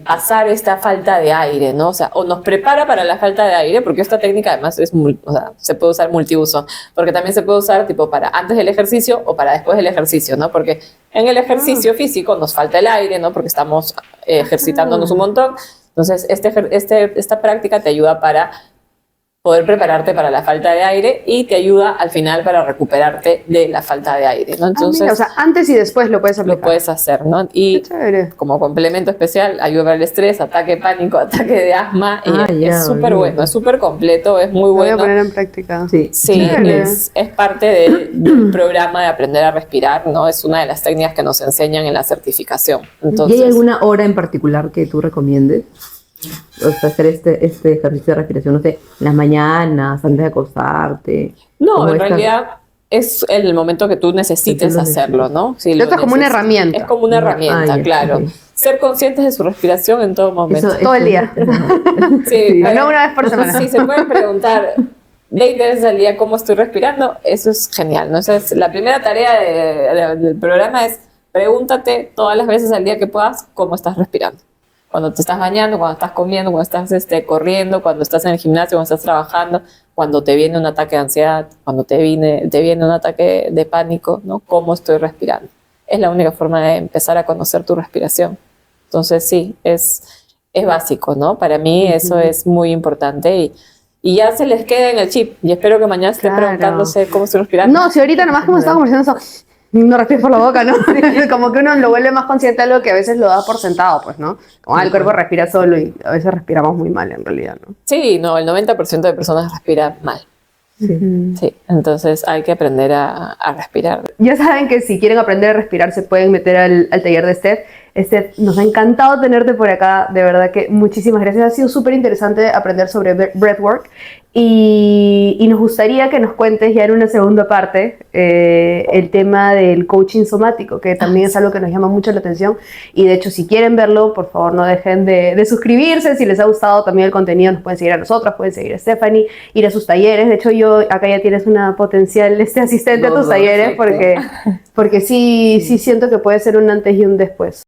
A: pasar esta falta de aire, ¿no? O sea, o nos prepara para la falta de aire, porque esta técnica además se puede usar multiuso, porque también se puede usar tipo para antes del ejercicio o para después del ejercicio, ¿no? Porque en el ejercicio físico nos falta el aire, ¿no? Porque estamos ejercitándonos un montón. Entonces, esta práctica te ayuda para poder prepararte para la falta de aire y te ayuda al final para recuperarte de la falta de aire, ¿no? Entonces,
B: mira, o sea, antes y después lo puedes aplicar.
A: Lo puedes hacer, ¿no? Y como complemento especial, ayuda para el estrés, ataque de pánico, ataque de asma. Y es súper bueno, es súper completo, es muy bueno.
B: Lo voy a poner en práctica.
A: Sí, es parte del programa de aprender a respirar, ¿no? Es una de las técnicas que nos enseñan en la certificación. Entonces,
C: ¿y hay alguna hora en particular que tú recomiendes? O sea, hacer este ejercicio de respiración, no sé, en las mañanas, antes de acostarte.
A: No, en realidad es el momento que tú necesites hacerlo, ¿no?
B: Sí, esto es como una herramienta.
A: Es como una herramienta, claro. Okay. Ser conscientes de su respiración en todo momento.
B: Todo el día.
A: Sí,
B: no una vez por semana.
A: Sí, se pueden preguntar 20 veces al día cómo estoy respirando, eso es genial, ¿no? Esa es la primera tarea del programa, es pregúntate todas las veces al día que puedas cómo estás respirando. Cuando te estás bañando, cuando estás comiendo, cuando estás corriendo, cuando estás en el gimnasio, cuando estás trabajando, cuando te viene un ataque de ansiedad, cuando te viene un ataque de pánico, ¿no? ¿Cómo estoy respirando? Es la única forma de empezar a conocer tu respiración. Entonces sí, es básico, ¿no? Para mí eso es muy importante y ya se les queda en el chip. Y espero que mañana estén preguntándose cómo estoy respirando.
B: No, si ahorita nomás como estamos conversando eso, no respires por la boca, ¿no? Como que uno lo vuelve más consciente de algo que a veces lo da por sentado, pues, ¿no? Como el cuerpo respira solo y a veces respiramos muy mal en realidad, ¿no?
A: Sí, no, el 90% de personas respira mal. Sí, entonces hay que aprender a respirar.
B: Ya saben que si quieren aprender a respirar se pueden meter al taller de Steph. Steph, nos ha encantado tenerte por acá, de verdad que muchísimas gracias. Ha sido súper interesante aprender sobre breathwork y nos gustaría que nos cuentes ya en una segunda parte el tema del coaching somático, que también es algo que nos llama mucho la atención. Y de hecho, si quieren verlo, por favor no dejen de suscribirse. Si les ha gustado también el contenido, nos pueden seguir a nosotros, pueden seguir a Stephanie, ir a sus talleres. De hecho, acá ya tienes una potencial asistente a tus talleres, porque sí siento que puede ser un antes y un después.